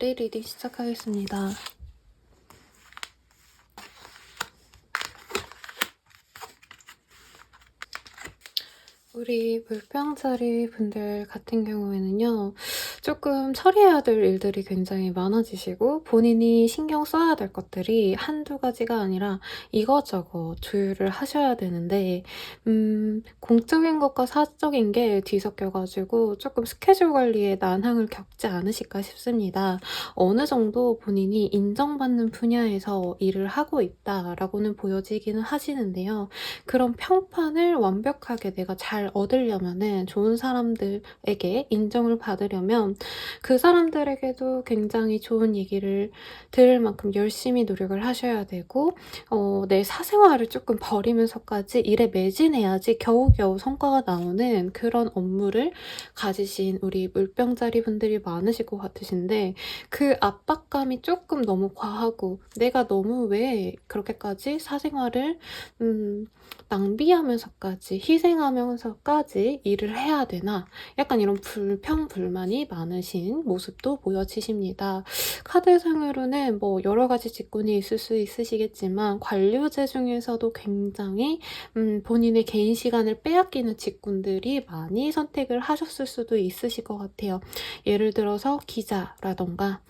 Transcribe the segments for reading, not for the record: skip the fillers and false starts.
나래 리딩 시작하겠습니다. 우리 물병자리 분들 같은 경우에는요, 조금 처리해야 될 일들이 굉장히 많아지시고 본인이 신경 써야 될 것들이 한두 가지가 아니라 이것저것 조율을 하셔야 되는데 공적인 것과 사적인 게 뒤섞여가지고 조금 스케줄 관리에 난항을 겪지 않으실까 싶습니다. 어느 정도 본인이 인정받는 분야에서 일을 하고 있다라고는 보여지기는 하시는데요. 그런 평판을 완벽하게 내가 잘 얻으려면은, 좋은 사람들에게 인정을 받으려면 그 사람들에게도 굉장히 좋은 얘기를 들을 만큼 열심히 노력을 하셔야 되고, 내 사생활을 조금 버리면서까지 일에 매진해야지 겨우겨우 성과가 나오는 그런 업무를 가지신 우리 물병자리 분들이 많으실 것 같으신데, 그 압박감이 조금 너무 과하고 내가 너무 왜 그렇게까지 사생활을 낭비하면서까지, 희생하면서까지 일을 해야 되나, 약간 이런 불평불만이 많으신 모습도 보여지십니다. 카드상으로는 뭐 여러 가지 직군이 있을 수 있으시겠지만 관료제 중에서도 굉장히 본인의 개인 시간을 빼앗기는 직군들이 많이 선택을 하셨을 수도 있으실 것 같아요. 예를 들어서 기자라던가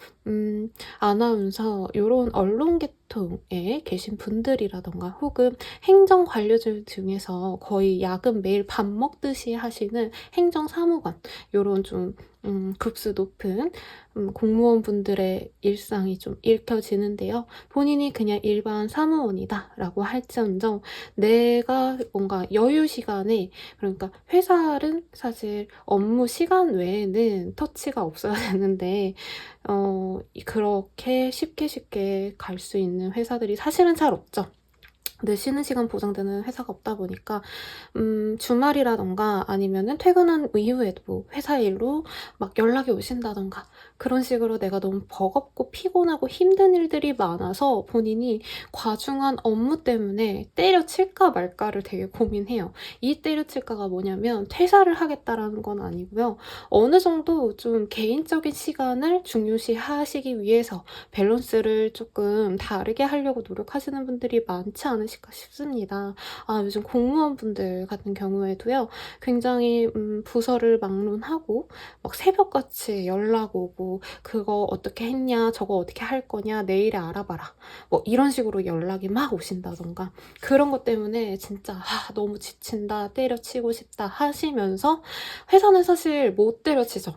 아나운서, 이런 언론 계통에 계신 분들이라던가, 혹은 행정 관료들 중에서 거의 야근 매일 밥 먹듯이 하시는 행정사무관, 이런 좀 급수 높은 공무원분들의 일상이 좀 읽혀지는데요. 본인이 그냥 일반 사무원이다 라고 할지언정, 내가 뭔가 여유 시간에, 그러니까 회사는 사실 업무 시간 외에는 터치가 없어야 되는데 그렇게 쉽게 갈 수 있는 회사들이 사실은 잘 없죠. 내 쉬는 시간 보장되는 회사가 없다 보니까 주말이라던가 아니면은 퇴근한 이후에도 회사 일로 막 연락이 오신다던가, 그런 식으로 내가 너무 버겁고 피곤하고 힘든 일들이 많아서 본인이 과중한 업무 때문에 때려칠까 말까를 되게 고민해요. 이 때려칠까가 뭐냐면 퇴사를 하겠다라는 건 아니고요. 어느 정도 좀 개인적인 시간을 중요시 하시기 위해서 밸런스를 조금 다르게 하려고 노력하시는 분들이 많지 않으실까 싶습니다. 요즘 공무원분들 같은 경우에도요, 굉장히 부서를 막론하고 막 새벽같이 연락 오고, 그거 어떻게 했냐, 저거 어떻게 할 거냐, 내일에 알아봐라, 뭐 이런 식으로 연락이 막 오신다던가, 그런 것 때문에 진짜 너무 지친다, 때려치고 싶다 하시면서 회사는 사실 못 때려치죠.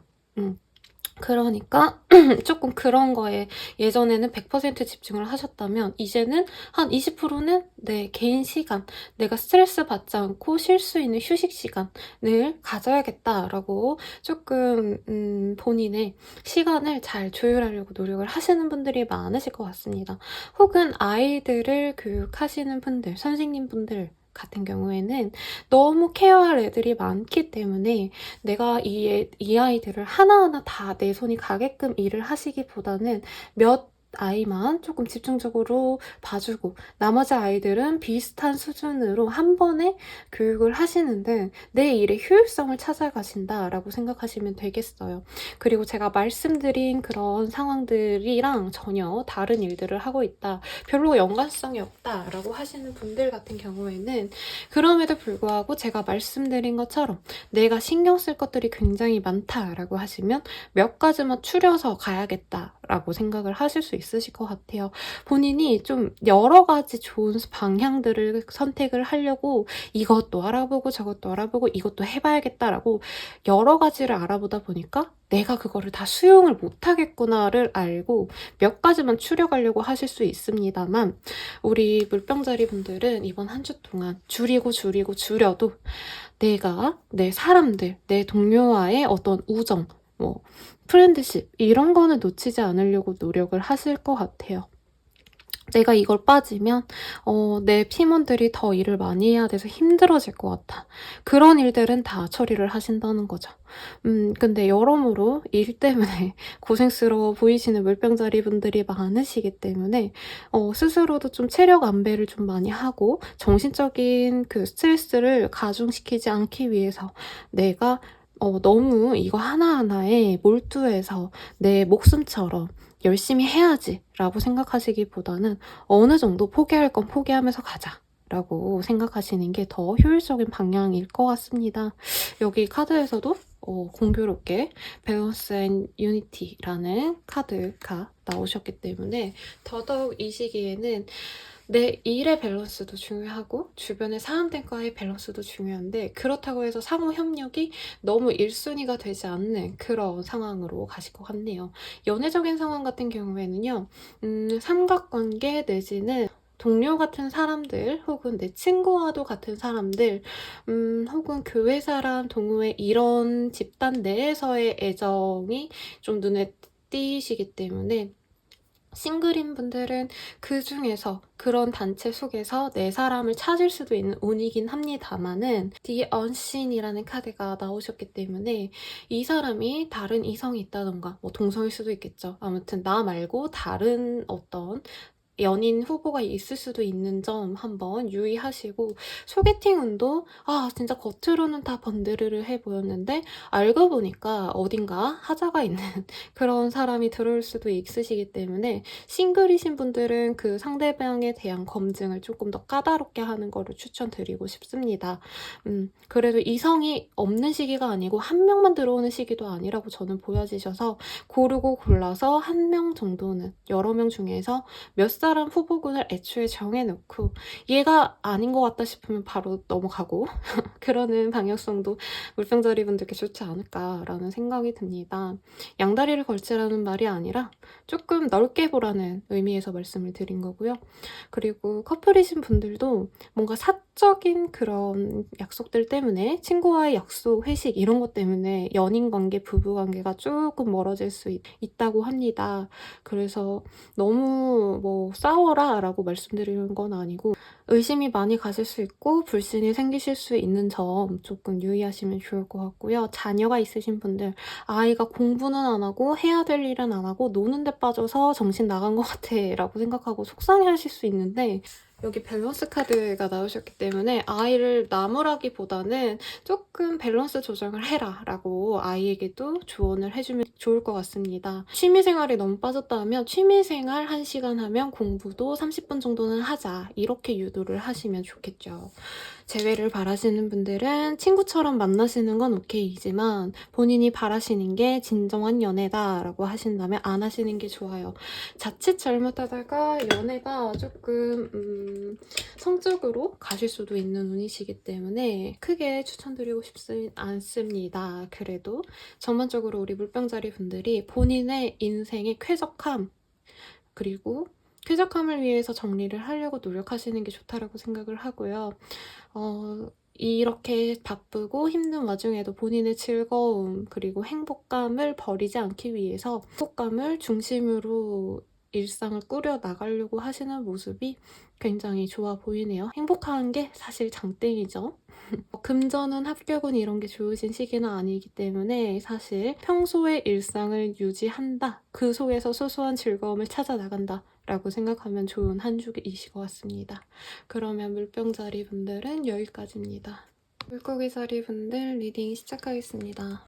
그러니까 조금 그런 거에 예전에는 100% 집중을 하셨다면 이제는 한 20%는 내 개인 시간, 내가 스트레스 받지 않고 쉴 수 있는 휴식 시간을 가져야겠다라고 조금 본인의 시간을 잘 조율하려고 노력을 하시는 분들이 많으실 것 같습니다. 혹은 아이들을 교육하시는 분들, 선생님분들 같은 경우에는 너무 케어할 애들이 많기 때문에 내가 이 아이들을 하나하나 다 내 손이 가게끔 일을 하시기보다는 몇 아이만 조금 집중적으로 봐주고, 나머지 아이들은 비슷한 수준으로 한 번에 교육을 하시는 등 내 일의 효율성을 찾아가신다라고 생각하시면 되겠어요. 그리고 제가 말씀드린 그런 상황들이랑 전혀 다른 일들을 하고 있다, 별로 연관성이 없다라고 하시는 분들 같은 경우에는, 그럼에도 불구하고 제가 말씀드린 것처럼 내가 신경 쓸 것들이 굉장히 많다라고 하시면 몇 가지만 추려서 가야겠다라고 생각을 하실 수 있으실 것 같아요. 본인이 좀 여러 가지 좋은 방향들을 선택을 하려고 이것도 알아보고 저것도 알아보고 이것도 해봐야겠다라고 여러 가지를 알아보다 보니까 내가 그거를 다 수용을 못하겠구나를 알고 몇 가지만 추려가려고 하실 수 있습니다만, 우리 물병자리 분들은 이번 한 주 동안 줄여도 내가 내 사람들, 내 동료와의 어떤 우정, 뭐 프렌드십, 이런 거는 놓치지 않으려고 노력을 하실 것 같아요. 내가 이걸 빠지면 내 팀원들이 더 일을 많이 해야 돼서 힘들어질 것 같아, 그런 일들은 다 처리를 하신다는 거죠. 근데 여러모로 일 때문에 고생스러워 보이시는 물병자리 분들이 많으시기 때문에 스스로도 좀 체력 안배를 좀 많이 하고 정신적인 그 스트레스를 가중시키지 않기 위해서 내가 너무 이거 하나하나에 몰두해서 내 목숨처럼 열심히 해야지라고 생각하시기보다는 어느 정도 포기할 건 포기하면서 가자라고 생각하시는 게 더 효율적인 방향일 것 같습니다. 여기 카드에서도 공교롭게 밸런스 앤 유니티라는 카드가 나오셨기 때문에 더더욱 이 시기에는 내 일의 밸런스도 중요하고 주변의 사람들과의 밸런스도 중요한데, 그렇다고 해서 상호 협력이 너무 1순위가 되지 않는 그런 상황으로 가실 것 같네요. 연애적인 상황 같은 경우에는요, 삼각관계 내지는 동료 같은 사람들, 혹은 내 친구와도 같은 사람들, 혹은 교회 사람, 동호회, 이런 집단 내에서의 애정이 좀 눈에 띄시기 때문에 싱글인 분들은 그 중에서, 그런 단체 속에서 내 사람을 찾을 수도 있는 운이긴 합니다만은, The Unseen이라는 카드가 나오셨기 때문에 이 사람이 다른 이성이 있다던가, 뭐 동성일 수도 있겠죠. 아무튼 나 말고 다른 어떤 연인 후보가 있을 수도 있는 점 한번 유의하시고, 소개팅 운도 진짜 겉으로는 다 번드르르 해 보였는데 알고 보니까 어딘가 하자가 있는 그런 사람이 들어올 수도 있으시기 때문에, 싱글이신 분들은 그 상대방에 대한 검증을 조금 더 까다롭게 하는 거를 추천드리고 싶습니다. 그래도 이성이 없는 시기가 아니고 한 명만 들어오는 시기도 아니라고 저는 보여지셔서, 고르고 골라서 한 명 정도는 여러 명 중에서 몇 사람 후보군을 애초에 정해놓고 얘가 아닌 것 같다 싶으면 바로 넘어가고 그러는 방향성도 물병자리 분들께 좋지 않을까라는 생각이 듭니다. 양다리를 걸치라는 말이 아니라 조금 넓게 보라는 의미에서 말씀을 드린 거고요. 그리고 커플이신 분들도 뭔가 사적인 그런 약속들 때문에, 친구와의 약속, 회식 이런 것 때문에 연인관계, 부부관계가 조금 멀어질 수 있다고 합니다. 그래서 너무 싸워라 라고 말씀드리는 건 아니고, 의심이 많이 가실 수 있고 불신이 생기실 수 있는 점 조금 유의하시면 좋을 것 같고요. 자녀가 있으신 분들, 아이가 공부는 안 하고 해야 될 일은 안 하고 노는 데 빠져서 정신 나간 것 같아 라고 생각하고 속상해하실 수 있는데, 여기 밸런스 카드가 나오셨기 때문에 아이를 나무라기보다는 조금 밸런스 조정을 해라 라고 아이에게도 조언을 해주면 좋을 것 같습니다. 취미생활이 너무 빠졌다 하면 취미생활 1시간 하면 공부도 30분 정도는 하자, 이렇게 유도를 하시면 좋겠죠. 재회를 바라시는 분들은 친구처럼 만나시는 건 오케이지만 본인이 바라시는 게 진정한 연애다라고 하신다면 안 하시는 게 좋아요. 자칫 잘못하다가 연애가 조금 성적으로 가실 수도 있는 운이시기 때문에 크게 추천드리고 싶지 않습니다. 그래도 전반적으로 우리 물병자리 분들이 본인의 인생의 쾌적함, 그리고 쾌적함을 위해서 정리를 하려고 노력하시는 게 좋다라고 생각을 하고요. 이렇게 바쁘고 힘든 와중에도 본인의 즐거움 그리고 행복감을 버리지 않기 위해서 행복감을 중심으로 일상을 꾸려 나가려고 하시는 모습이 굉장히 좋아 보이네요. 행복한 게 사실 장땡이죠. 금전은 합격은 이런 게 좋으신 시기는 아니기 때문에 사실 평소의 일상을 유지한다, 그 속에서 소소한 즐거움을 찾아 나간다 라고 생각하면 좋은 한 주이실 것 같습니다. 그러면 물병자리 분들은 여기까지입니다. 물고기 자리 분들 리딩 시작하겠습니다.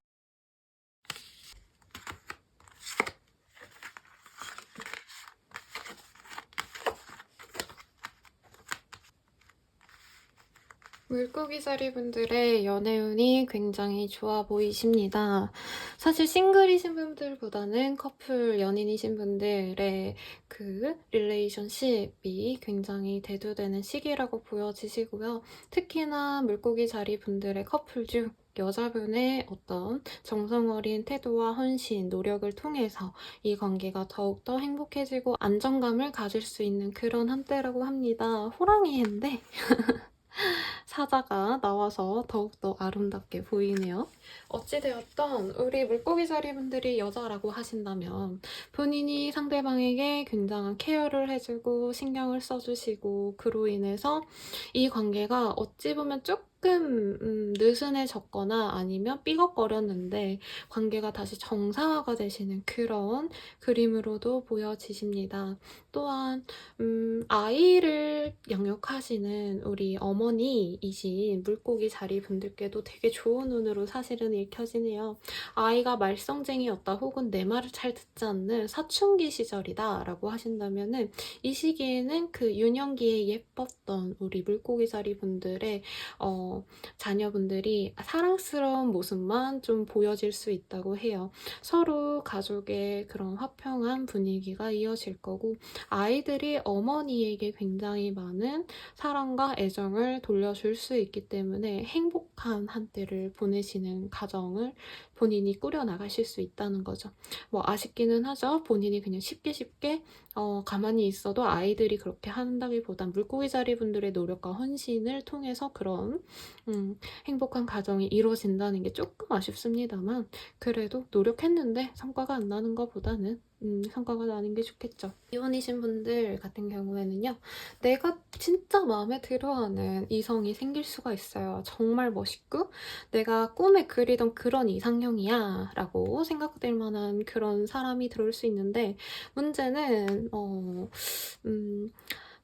물고기 자리 분들의 연애운이 굉장히 좋아 보이십니다. 사실 싱글이신 분들보다는 커플 연인이신 분들의 그 릴레이션십이 굉장히 대두되는 시기라고 보여지시고요. 특히나 물고기 자리 분들의 커플 중 여자분의 어떤 정성 어린 태도와 헌신, 노력을 통해서 이 관계가 더욱더 행복해지고 안정감을 가질 수 있는 그런 한때라고 합니다. 호랑이 해인데 사자가 나와서 더욱더 아름답게 보이네요. 어찌되었던 우리 물고기 자리분들이 여자라고 하신다면 본인이 상대방에게 굉장한 케어를 해주고 신경을 써주시고, 그로 인해서 이 관계가 어찌 보면 조금 조금 느슨해졌거나 아니면 삐걱거렸는데 관계가 다시 정상화가 되시는 그런 그림으로도 보여지십니다. 또한 아이를 양육하시는 우리 어머니이신 물고기 자리 분들께도 되게 좋은 운으로 사실은 읽혀지네요. 아이가 말썽쟁이였다 혹은 내 말을 잘 듣지 않는 사춘기 시절이다 라고 하신다면은 이 시기에는 그 유년기에 예뻤던 우리 물고기 자리 분들의 자녀분들이 사랑스러운 모습만 좀 보여질 수 있다고 해요. 서로 가족의 그런 화평한 분위기가 이어질 거고 아이들이 어머니에게 굉장히 많은 사랑과 애정을 돌려줄 수 있기 때문에 행복한 한때를 보내시는 가정을 본인이 꾸려나가실 수 있다는 거죠. 뭐 아쉽기는 하죠. 본인이 그냥 쉽게 가만히 있어도 아이들이 그렇게 한다기보단 물고기 자리 분들의 노력과 헌신을 통해서 그런 행복한 가정이 이루어진다는 게 조금 아쉽습니다만 그래도 노력했는데 성과가 안 나는 것보다는 성과가 나는 게 좋겠죠. 이혼이신 분들 같은 경우에는요. 내가 진짜 마음에 들어하는 이성이 생길 수가 있어요. 정말 멋있고 내가 꿈에 그리던 그런 이상형이야 라고 생각될 만한 그런 사람이 들어올 수 있는데 문제는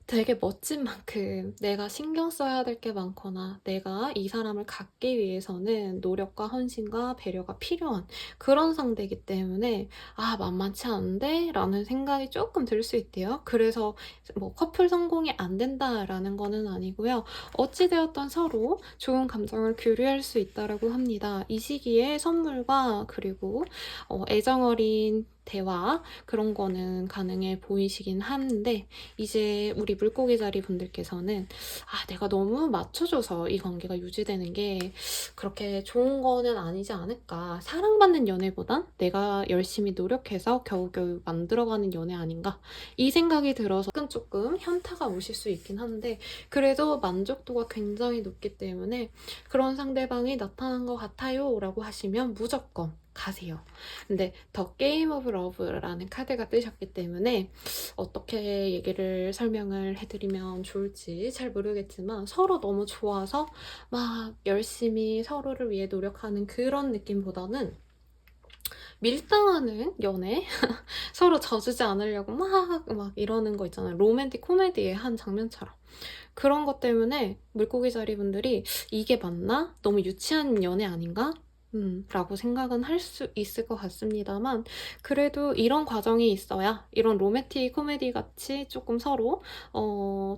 되게 멋진 만큼 내가 신경 써야 될 게 많거나 내가 이 사람을 갖기 위해서는 노력과 헌신과 배려가 필요한 그런 상대이기 때문에 아 만만치 않은데? 라는 생각이 조금 들 수 있대요. 그래서 뭐 커플 성공이 안 된다라는 거는 아니고요. 어찌되었던 서로 좋은 감정을 교류할 수 있다라고 합니다. 이 시기에 선물과 그리고 애정 어린 대화 그런 거는 가능해 보이시긴 하는데 이제 우리 물고기 자리 분들께서는 아 내가 너무 맞춰줘서 이 관계가 유지되는 게 그렇게 좋은 거는 아니지 않을까. 사랑받는 연애보단 내가 열심히 노력해서 겨우겨우 만들어가는 연애 아닌가 이 생각이 들어서 조금 현타가 오실 수 있긴 한데 그래도 만족도가 굉장히 높기 때문에 그런 상대방이 나타난 것 같아요 라고 하시면 무조건 가세요. 근데 더 게임 오브 러브라는 카드가 뜨셨기 때문에 어떻게 얘기를 설명을 해드리면 좋을지 잘 모르겠지만 서로 너무 좋아서 막 열심히 서로를 위해 노력하는 그런 느낌보다는 밀당하는 연애? 서로 져주지 않으려고 막 이러는 거 있잖아요. 로맨틱 코미디의 한 장면처럼. 그런 것 때문에 물고기 자리 분들이 이게 맞나? 너무 유치한 연애 아닌가? 라고 생각은 할 수 있을 것 같습니다만 그래도 이런 과정이 있어야 이런 로맨틱 코미디 같이 조금 서로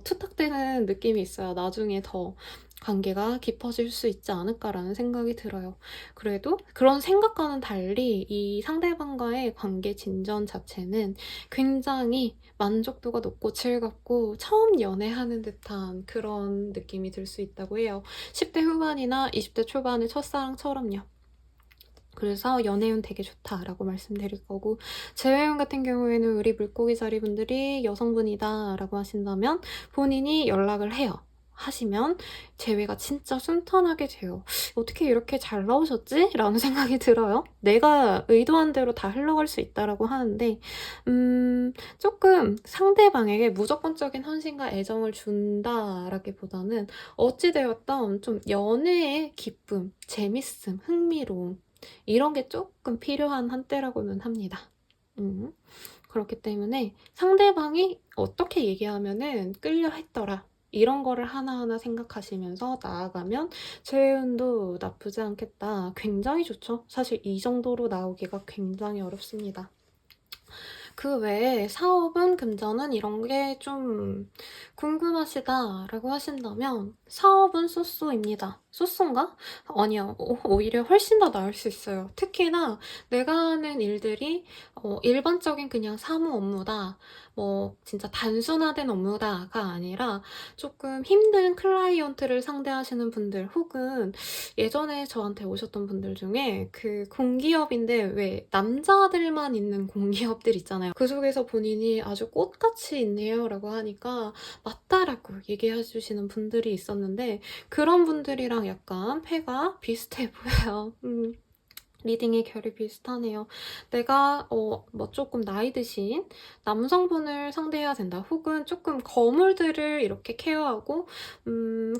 투탁되는 느낌이 있어야 나중에 더 관계가 깊어질 수 있지 않을까라는 생각이 들어요. 그래도 그런 생각과는 달리 이 상대방과의 관계 진전 자체는 굉장히 만족도가 높고 즐겁고 처음 연애하는 듯한 그런 느낌이 들 수 있다고 해요. 10대 후반이나 20대 초반의 첫사랑처럼요. 그래서 연애운 되게 좋다라고 말씀드릴 거고 재회운 같은 경우에는 우리 물고기 자리 분들이 여성분이다 라고 하신다면 본인이 연락을 해요. 하시면 재회가 진짜 순탄하게 돼요. 어떻게 이렇게 잘 나오셨지? 라는 생각이 들어요. 내가 의도한 대로 다 흘러갈 수 있다라고 하는데 조금 상대방에게 무조건적인 헌신과 애정을 준다라기보다는 어찌되었던 좀 연애의 기쁨, 재밌음, 흥미로움 이런 게 조금 필요한 한때라고는 합니다. 그렇기 때문에 상대방이 어떻게 얘기하면은 끌려 했더라. 이런 거를 하나하나 생각하시면서 나아가면 재회운도 나쁘지 않겠다. 굉장히 좋죠. 사실 이 정도로 나오기가 굉장히 어렵습니다. 그 외에 사업은 금전은 이런 게 좀 궁금하시다라고 하신다면 사업은 쏘쏘입니다. 쏘쏘인가? 아니요. 오히려 훨씬 더 나을 수 있어요. 특히나 내가 하는 일들이 일반적인 그냥 사무 업무다. 뭐 진짜 단순화된 업무다가 아니라 조금 힘든 클라이언트를 상대하시는 분들 혹은 예전에 저한테 오셨던 분들 중에 그 공기업인데 왜 남자들만 있는 공기업들 있잖아요. 그 속에서 본인이 아주 꽃같이 있네요 라고 하니까 맞다라고 얘기해 주시는 분들이 있었는데 그런 분들이랑 약간 패가 비슷해 보여요. 리딩의 결이 비슷하네요. 내가 뭐 조금 나이 드신 남성분을 상대해야 된다. 혹은 조금 거물들을 이렇게 케어하고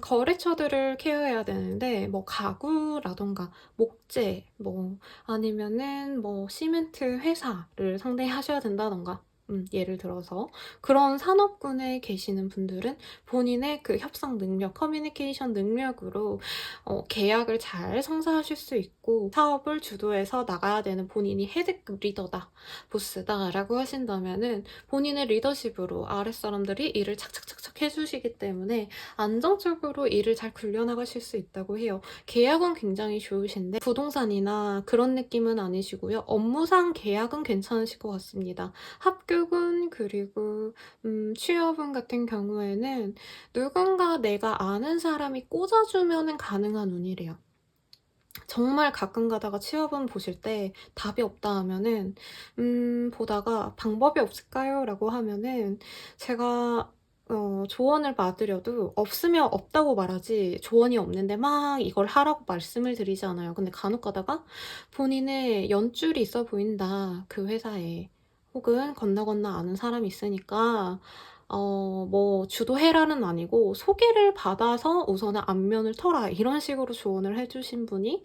거래처들을 케어해야 되는데 뭐 가구라던가 목재 뭐 아니면은 뭐 시멘트 회사를 상대하셔야 된다던가 예를 들어서 그런 산업군에 계시는 분들은 본인의 그 협상 능력, 커뮤니케이션 능력으로 계약을 잘 성사하실 수 있고 사업을 주도해서 나가야 되는 본인이 헤드급 리더다, 보스다 라고 하신다면은 본인의 리더십으로 아랫사람들이 일을 착착착착 해주시기 때문에 안정적으로 일을 잘 굴려나가실 수 있다고 해요. 계약은 굉장히 좋으신데 부동산이나 그런 느낌은 아니시고요. 업무상 계약은 괜찮으실 것 같습니다. 합격은 그리고 취업은 같은 경우에는 누군가 내가 아는 사람이 꽂아주면은 가능한 운이래요. 정말 가끔 가다가 취업은 보실 때 답이 없다 하면은 보다가 "방법이 없을까요?" 라고 하면은 제가 조언을 받으려도 없으면 없다고 말하지 조언이 없는데 막 이걸 하라고 말씀을 드리지 않아요. 근데 간혹 가다가 본인의 연줄이 있어 보인다, 그 회사에. 혹은 건너 건너 아는 사람이 있으니까 뭐 주도해라는 아니고 "소개를 받아서 우선은 안면을 터라." 이런 식으로 조언을 해 주신 분이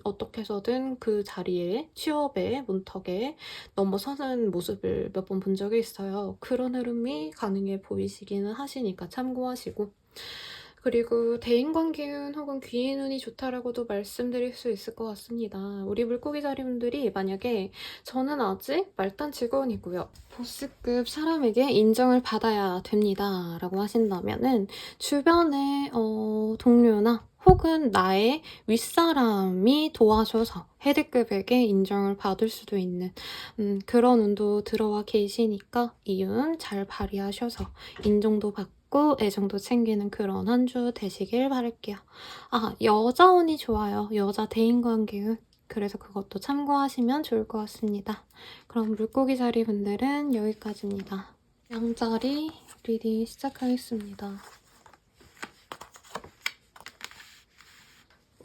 어떻게 해서든 그 자리에 취업의 문턱에 넘어서는 모습을 몇 번 본 적이 있어요. 그런 흐름이 가능해 보이시기는 하시니까 참고하시고. 그리고 대인관계운 혹은 귀인운이 좋다라고도 말씀드릴 수 있을 것 같습니다. 우리 물고기 자리분들이 만약에 "저는 아직 말단 직원이고요. 보스급 사람에게 인정을 받아야 됩니다." 라고 하신다면은 주변의 동료나 혹은 나의 윗사람이 도와줘서 헤드급에게 인정을 받을 수도 있는 그런 운도 들어와 계시니까 이 운 잘 발휘하셔서 인정도 받고 애정도 챙기는 그런 한 주 되시길 바랄게요. 아, 여자 운이 좋아요. 여자 대인관계운. 그래서 그것도 참고하시면 좋을 것 같습니다. 그럼 물고기 자리 분들은 여기까지입니다. 양자리 리딩 시작하겠습니다.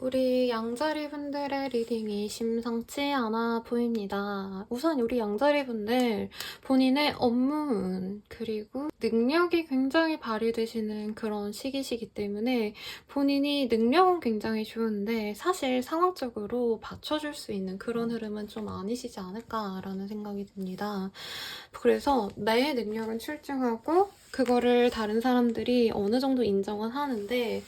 우리 양자리 분들의 리딩이 심상치 않아 보입니다. 우선 우리 양자리 분들 본인의 업무 그리고 능력이 굉장히 발휘되시는 그런 시기시기 때문에 본인이 능력은 굉장히 좋은데 사실 상황적으로 받쳐줄 수 있는 그런 흐름은 좀 아니시지 않을까라는 생각이 듭니다. 그래서 내 능력은 출중하고 그거를 다른 사람들이 어느 정도 인정은 하는데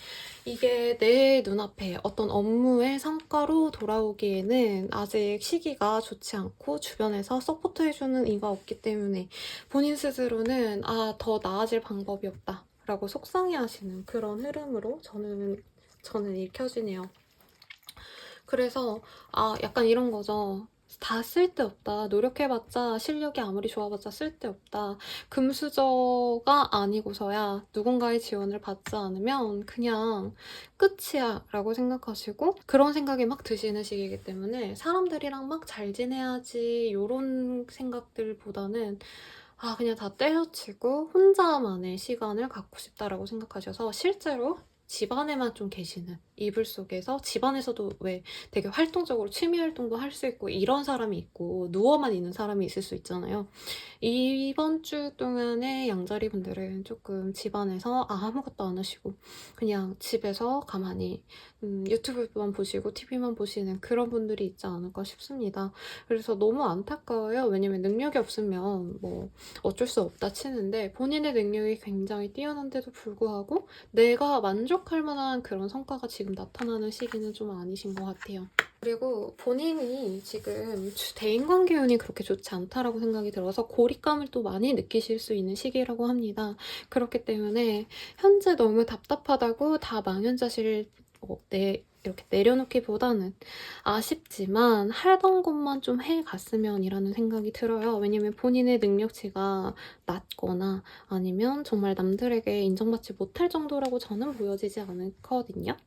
이게 내 눈앞에 어떤 업무의 성과로 돌아오기에는 아직 시기가 좋지 않고 주변에서 서포트해주는 이가 없기 때문에 본인 스스로는 더 나아질 방법이 없다 라고 속상해하시는 그런 흐름으로 저는 읽혀지네요. 그래서 약간 이런 거죠. 다 쓸데없다. 노력해봤자 실력이 아무리 좋아봤자 쓸데없다. 금수저가 아니고서야 누군가의 지원을 받지 않으면 그냥 끝이야 라고 생각하시고 그런 생각이 막 드시는 시기이기 때문에 사람들이랑 막 잘 지내야지 이런 생각들보다는 그냥 다 때려치고 혼자만의 시간을 갖고 싶다라고 생각하셔서 실제로 집안에만 좀 계시는, 이불 속에서 집안에서도 왜 되게 활동적으로 취미 활동도 할 수 있고 이런 사람이 있고 누워만 있는 사람이 있을 수 있잖아요. 이번 주 동안의 양자리 분들은 조금 집안에서 아무것도 안 하시고 그냥 집에서 가만히 유튜브만 보시고 TV만 보시는 그런 분들이 있지 않을까 싶습니다. 그래서 너무 안타까워요. 왜냐면 능력이 없으면 뭐 어쩔 수 없다 치는데 본인의 능력이 굉장히 뛰어난데도 불구하고 내가 만족할 만한 그런 성과가 지금 나타나는 시기는 좀 아니신 것 같아요. 그리고 본인이 지금 대인관계운이 그렇게 좋지 않다라고 생각이 들어서 고립감을 또 많이 느끼실 수 있는 시기라고 합니다. 그렇기 때문에 현재 너무 답답하다고 다 망연자실 이렇게 내려놓기보다는 아쉽지만 하던 것만 좀 해갔으면 이라는 생각이 들어요. 왜냐면 본인의 능력치가 낮거나 아니면 정말 남들에게 인정받지 못할 정도라고 저는 보여지지 않거든요.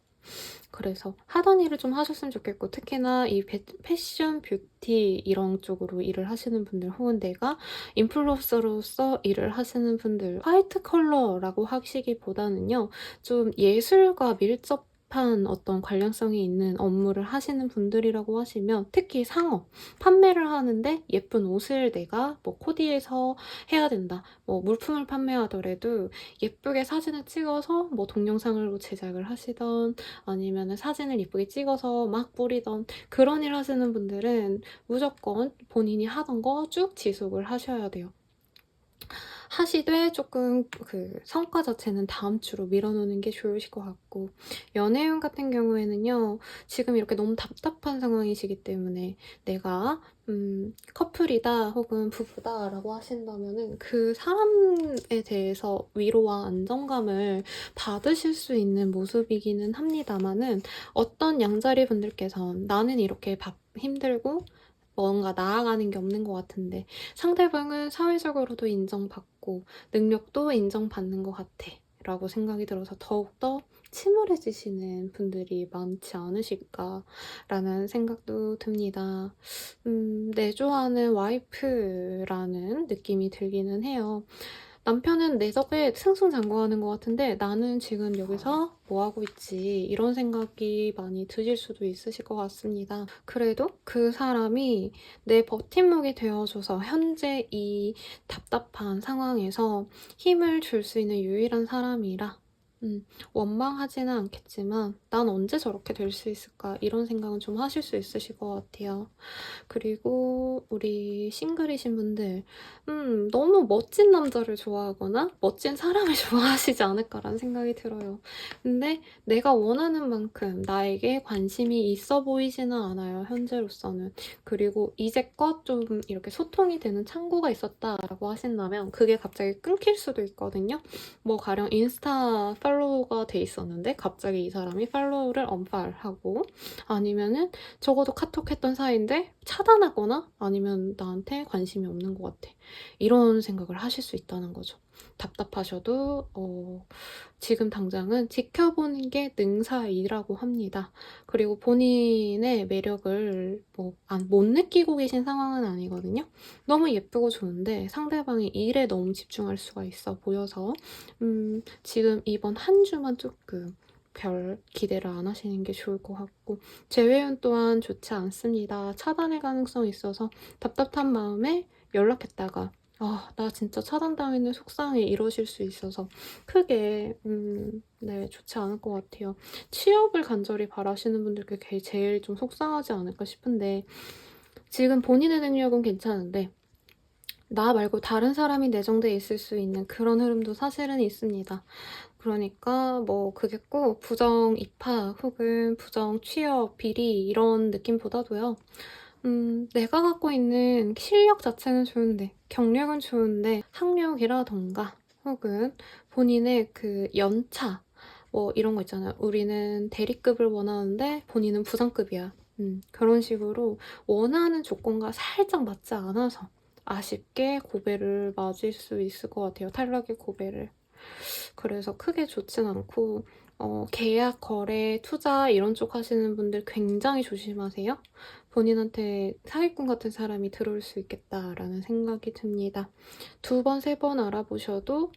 그래서 하던 일을 좀 하셨으면 좋겠고 특히나 이 패션, 뷰티 이런 쪽으로 일을 하시는 분들 혹은 내가 인플루언서로서 일을 하시는 분들 화이트 컬러라고 하시기보다는요 좀 예술과 밀접 밀접한 어떤 관련성이 있는 업무를 하시는 분들이라고 하시면, 특히 상업, 판매를 하는데 예쁜 옷을 내가 뭐 코디해서 해야 된다. 뭐 물품을 판매하더라도 예쁘게 사진을 찍어서 뭐 동영상으로 제작을 하시던, 아니면 사진을 예쁘게 찍어서 막 뿌리던, 그런 일 하시는 분들은 무조건 본인이 하던 거 쭉 지속을 하셔야 돼요. 하시되 조금 그 성과 자체는 다음 주로 밀어놓는 게 좋으실 것 같고, 연애운 같은 경우에는요, 지금 이렇게 너무 답답한 상황이시기 때문에 내가 커플이다 혹은 부부다 라고 하신다면은 그 사람에 대해서 위로와 안정감을 받으실 수 있는 모습이기는 합니다만은, 어떤 양자리 분들께선 나는 이렇게 힘들고 뭔가 나아가는 게 없는 것 같은데 상대방은 사회적으로도 인정받고 능력도 인정받는 것 같아 라고 생각이 들어서 더욱더 침울해지시는 분들이 많지 않으실까라는 생각도 듭니다. 내조하는 와이프라는 느낌이 들기는 해요. 남편은 내 덕에 승승장구하는 것 같은데 나는 지금 여기서 뭐 하고 있지, 이런 생각이 많이 드실 수도 있으실 것 같습니다. 그래도 그 사람이 내 버팀목이 되어줘서 현재 이 답답한 상황에서 힘을 줄 수 있는 유일한 사람이라 원망하지는 않겠지만 난 언제 저렇게 될 수 있을까, 이런 생각은 좀 하실 수 있으실 것 같아요. 그리고 우리 싱글이신 분들, 너무 멋진 남자를 좋아하거나 멋진 사람을 좋아하시지 않을까라는 생각이 들어요. 근데 내가 원하는 만큼 나에게 관심이 있어 보이지는 않아요, 현재로서는. 그리고 이제껏 좀 이렇게 소통이 되는 창구가 있었다라고 하신다면 그게 갑자기 끊길 수도 있거든요. 뭐 가령 인스타 팔로우가 돼 있었는데 갑자기 이 사람이 팔로우를 언팔하고, 아니면은 적어도 카톡 했던 사이인데 차단하거나 아니면 나한테 관심이 없는 것 같아, 이런 생각을 하실 수 있다는 거죠. 답답하셔도 지금 당장은 지켜보는 게 능사이라고 합니다. 그리고 본인의 매력을 못 느끼고 계신 상황은 아니거든요. 너무 예쁘고 좋은데 상대방이 일에 너무 집중할 수가 있어 보여서 지금 이번 한 주만 조금 별 기대를 안 하시는 게 좋을 것 같고, 재회원 또한 좋지 않습니다. 차단의 가능성이 있어서 답답한 마음에 연락했다가 나 진짜 차단당했는 속상해, 이러실 수 있어서 크게 네, 좋지 않을 것 같아요. 취업을 간절히 바라시는 분들께 제일 좀 속상하지 않을까 싶은데, 지금 본인의 능력은 괜찮은데 나 말고 다른 사람이 내정돼 있을 수 있는 그런 흐름도 사실은 있습니다. 그러니까 뭐 그게 꼭 부정 입학 혹은 부정 취업 비리 이런 느낌보다도요, 내가 갖고 있는 실력 자체는 좋은데, 경력은 좋은데 학력이라던가 혹은 본인의 그 연차 뭐 이런 거 있잖아요. 우리는 대리급을 원하는데 본인은 부장급이야. 그런 식으로 원하는 조건과 살짝 맞지 않아서 아쉽게 고배를 맞을 수 있을 것 같아요. 탈락의 고배를. 그래서 크게 좋진 않고, 계약, 거래, 투자 이런 쪽 하시는 분들 굉장히 조심하세요. 본인한테 사기꾼 같은 사람이 들어올 수 있겠다라는 생각이 듭니다. 2번, 3번 알아보셔도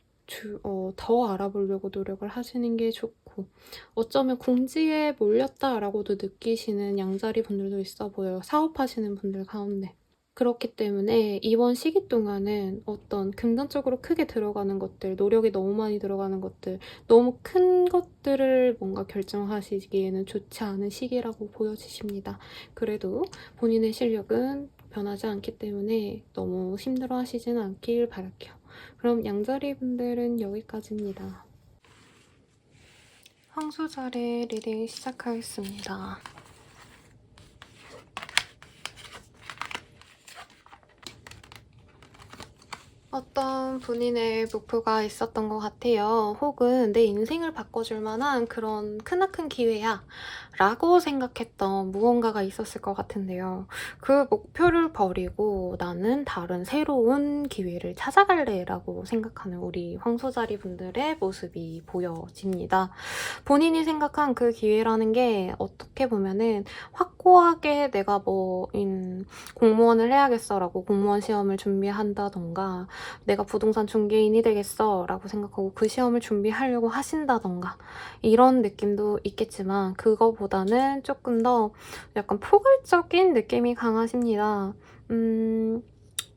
더 알아보려고 노력을 하시는 게 좋고, 어쩌면 궁지에 몰렸다라고도 느끼시는 양자리 분들도 있어 보여요. 사업하시는 분들 가운데. 그렇기 때문에 이번 시기 동안은 어떤 금전적으로 크게 들어가는 것들, 노력이 너무 많이 들어가는 것들, 너무 큰 것들을 뭔가 결정하시기에는 좋지 않은 시기라고 보여지십니다. 그래도 본인의 실력은 변하지 않기 때문에 너무 힘들어 하시지는 않길 바랄게요. 그럼 양자리 분들은 여기까지입니다. 황소자리 리딩 시작하겠습니다. 어떤 본인의 목표가 있었던 것 같아요. 혹은 내 인생을 바꿔줄 만한 그런 크나큰 기회야 라고 생각했던 무언가가 있었을 것 같은데요. 그 목표를 버리고 나는 다른 새로운 기회를 찾아갈래 라고 생각하는 우리 황소자리 분들의 모습이 보여집니다. 본인이 생각한 그 기회라는 게 어떻게 보면은 확 확고하게 내가 공무원을 해야겠어라고 공무원 시험을 준비한다던가 내가 부동산 중개인이 되겠어라고 생각하고 그 시험을 준비하려고 하신다던가 이런 느낌도 있겠지만 그거보다는 조금 더 약간 포괄적인 느낌이 강하십니다.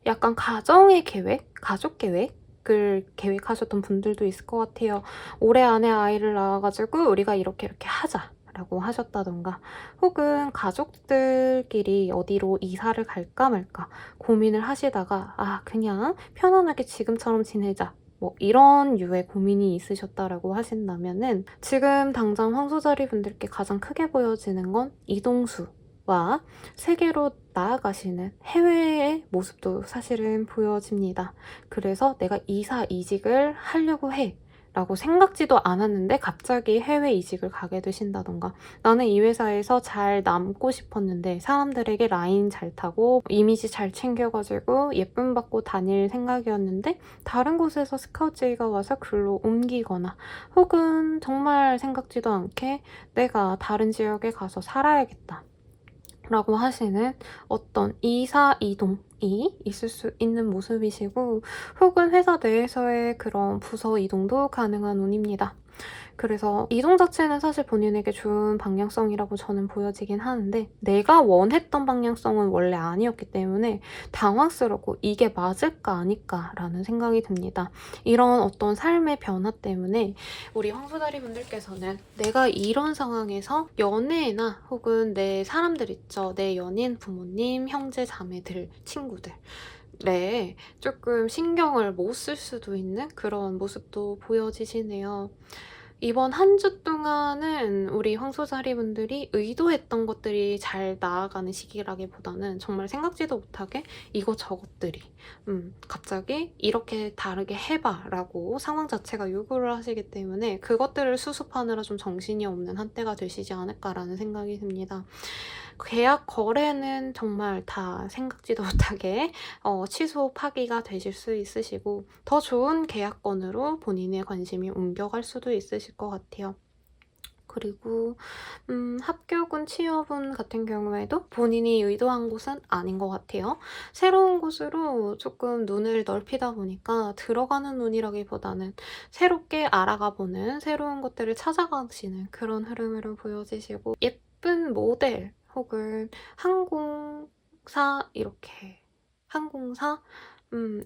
약간 가정의 계획, 가족 계획을 계획하셨던 분들도 있을 것 같아요. 올해 안에 아이를 낳아가지고 우리가 이렇게 하자 라고 하셨다던가 혹은 가족들끼리 어디로 이사를 갈까 말까 고민을 하시다가 그냥 편안하게 지금처럼 지내자 이런 류의 고민이 있으셨다라고 하신다면은 지금 당장 황소자리 분들께 가장 크게 보여지는 건 이동수와 세계로 나아가시는 해외의 모습도 사실은 보여집니다. 그래서 내가 이사 이직을 하려고 해 라고 생각지도 않았는데 갑자기 해외 이직을 가게 되신다던가 나는 이 회사에서 잘 남고 싶었는데 사람들에게 라인 잘 타고 이미지 잘 챙겨가지고 예쁨 받고 다닐 생각이었는데 다른 곳에서 스카우트 제의가 와서 글로 옮기거나 혹은 정말 생각지도 않게 내가 다른 지역에 가서 살아야겠다 라고 하시는 어떤 이사 이동이 있을 수 있는 모습이시고 혹은 회사 내에서의 그런 부서 이동도 가능한 운입니다. 그래서 이동 자체는 사실 본인에게 좋은 방향성이라고 저는 보여지긴 하는데 내가 원했던 방향성은 원래 아니었기 때문에 당황스럽고 이게 맞을까 아닐까라는 생각이 듭니다. 이런 어떤 삶의 변화 때문에 우리 황소다리 분들께서는 내가 이런 상황에서 연애나 혹은 내 사람들 있죠. 내 연인, 부모님, 형제, 자매들, 친구들 네, 조금 신경을 못 쓸 수도 있는 그런 모습도 보여지시네요. 이번 한 주 동안은 우리 황소자리 분들이 의도했던 것들이 잘 나아가는 시기라기보다는 정말 생각지도 못하게 이것저것들이 갑자기 이렇게 다르게 해봐 라고 상황 자체가 요구를 하시기 때문에 그것들을 수습하느라 좀 정신이 없는 한때가 되시지 않을까라는 생각이 듭니다. 계약 거래는 정말 다 생각지도 못하게 취소 파기가 되실 수 있으시고 더 좋은 계약건으로 본인의 관심이 옮겨갈 수도 있으실 것 같아요. 그리고 합격운, 취업운 같은 경우에도 본인이 의도한 곳은 아닌 것 같아요. 새로운 곳으로 조금 눈을 넓히다 보니까 들어가는 운이라기보다는 새롭게 알아가 보는 새로운 것들을 찾아가시는 그런 흐름으로 보여지시고 예쁜 모델 혹은 항공사 항공사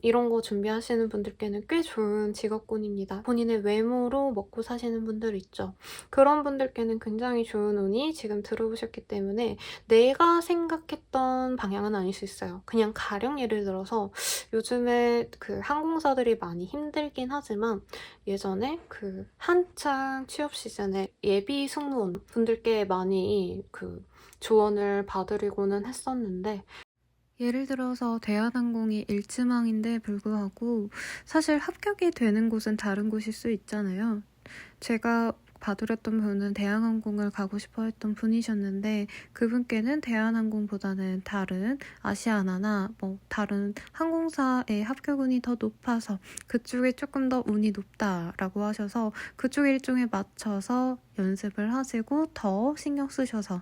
이런 거 준비하시는 분들께는 꽤 좋은 직업군입니다. 본인의 외모로 먹고 사시는 분들 있죠. 그런 분들께는 굉장히 좋은 운이 지금 들어오셨기 때문에 내가 생각했던 방향은 아닐 수 있어요. 그냥 가령 예를 들어서 요즘에 그 항공사들이 많이 힘들긴 하지만 예전에 그 한창 취업 시즌에 예비 승무원 분들께 많이 그 조언을 받으려고는 했었는데 예를 들어서 대한항공이 일지망인데 불구하고 사실 합격이 되는 곳은 다른 곳일 수 있잖아요. 제가 봐드렸던 분은 대한항공을 가고 싶어 했던 분이셨는데 그분께는 대한항공보다는 다른 아시아나나 다른 항공사의 합격운이 더 높아서 그쪽에 조금 더 운이 높다라고 하셔서 그쪽 일정에 맞춰서 연습을 하시고 더 신경 쓰셔서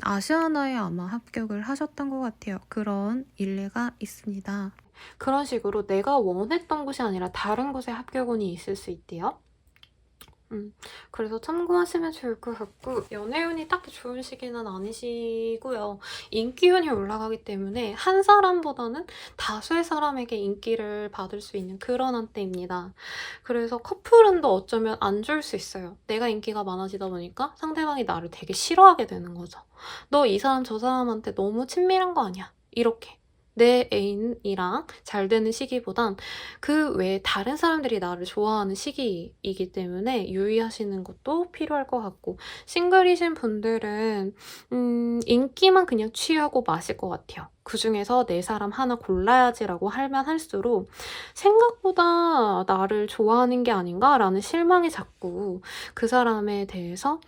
아시아나에 아마 합격을 하셨던 것 같아요. 그런 일례가 있습니다. 그런 식으로 내가 원했던 곳이 아니라 다른 곳에 합격운이 있을 수 있대요. 그래서 참고하시면 좋을 것 같고 연애운이 딱히 좋은 시기는 아니시고요. 인기운이 올라가기 때문에 한 사람보다는 다수의 사람에게 인기를 받을 수 있는 그런 한때입니다. 그래서 커플운도 어쩌면 안 좋을 수 있어요. 내가 인기가 많아지다 보니까 상대방이 나를 되게 싫어하게 되는 거죠. 너 이 사람 저 사람한테 너무 친밀한 거 아니야? 이렇게. 내 애인이랑 잘 되는 시기보단 그 외에 다른 사람들이 나를 좋아하는 시기이기 때문에 유의하시는 것도 필요할 것 같고 싱글이신 분들은 인기만 그냥 취하고 마실 것 같아요. 그중에서 내 사람 하나 골라야지라고 하면 할수록 생각보다 나를 좋아하는 게 아닌가라는 실망이 자꾸 그 사람에 대해서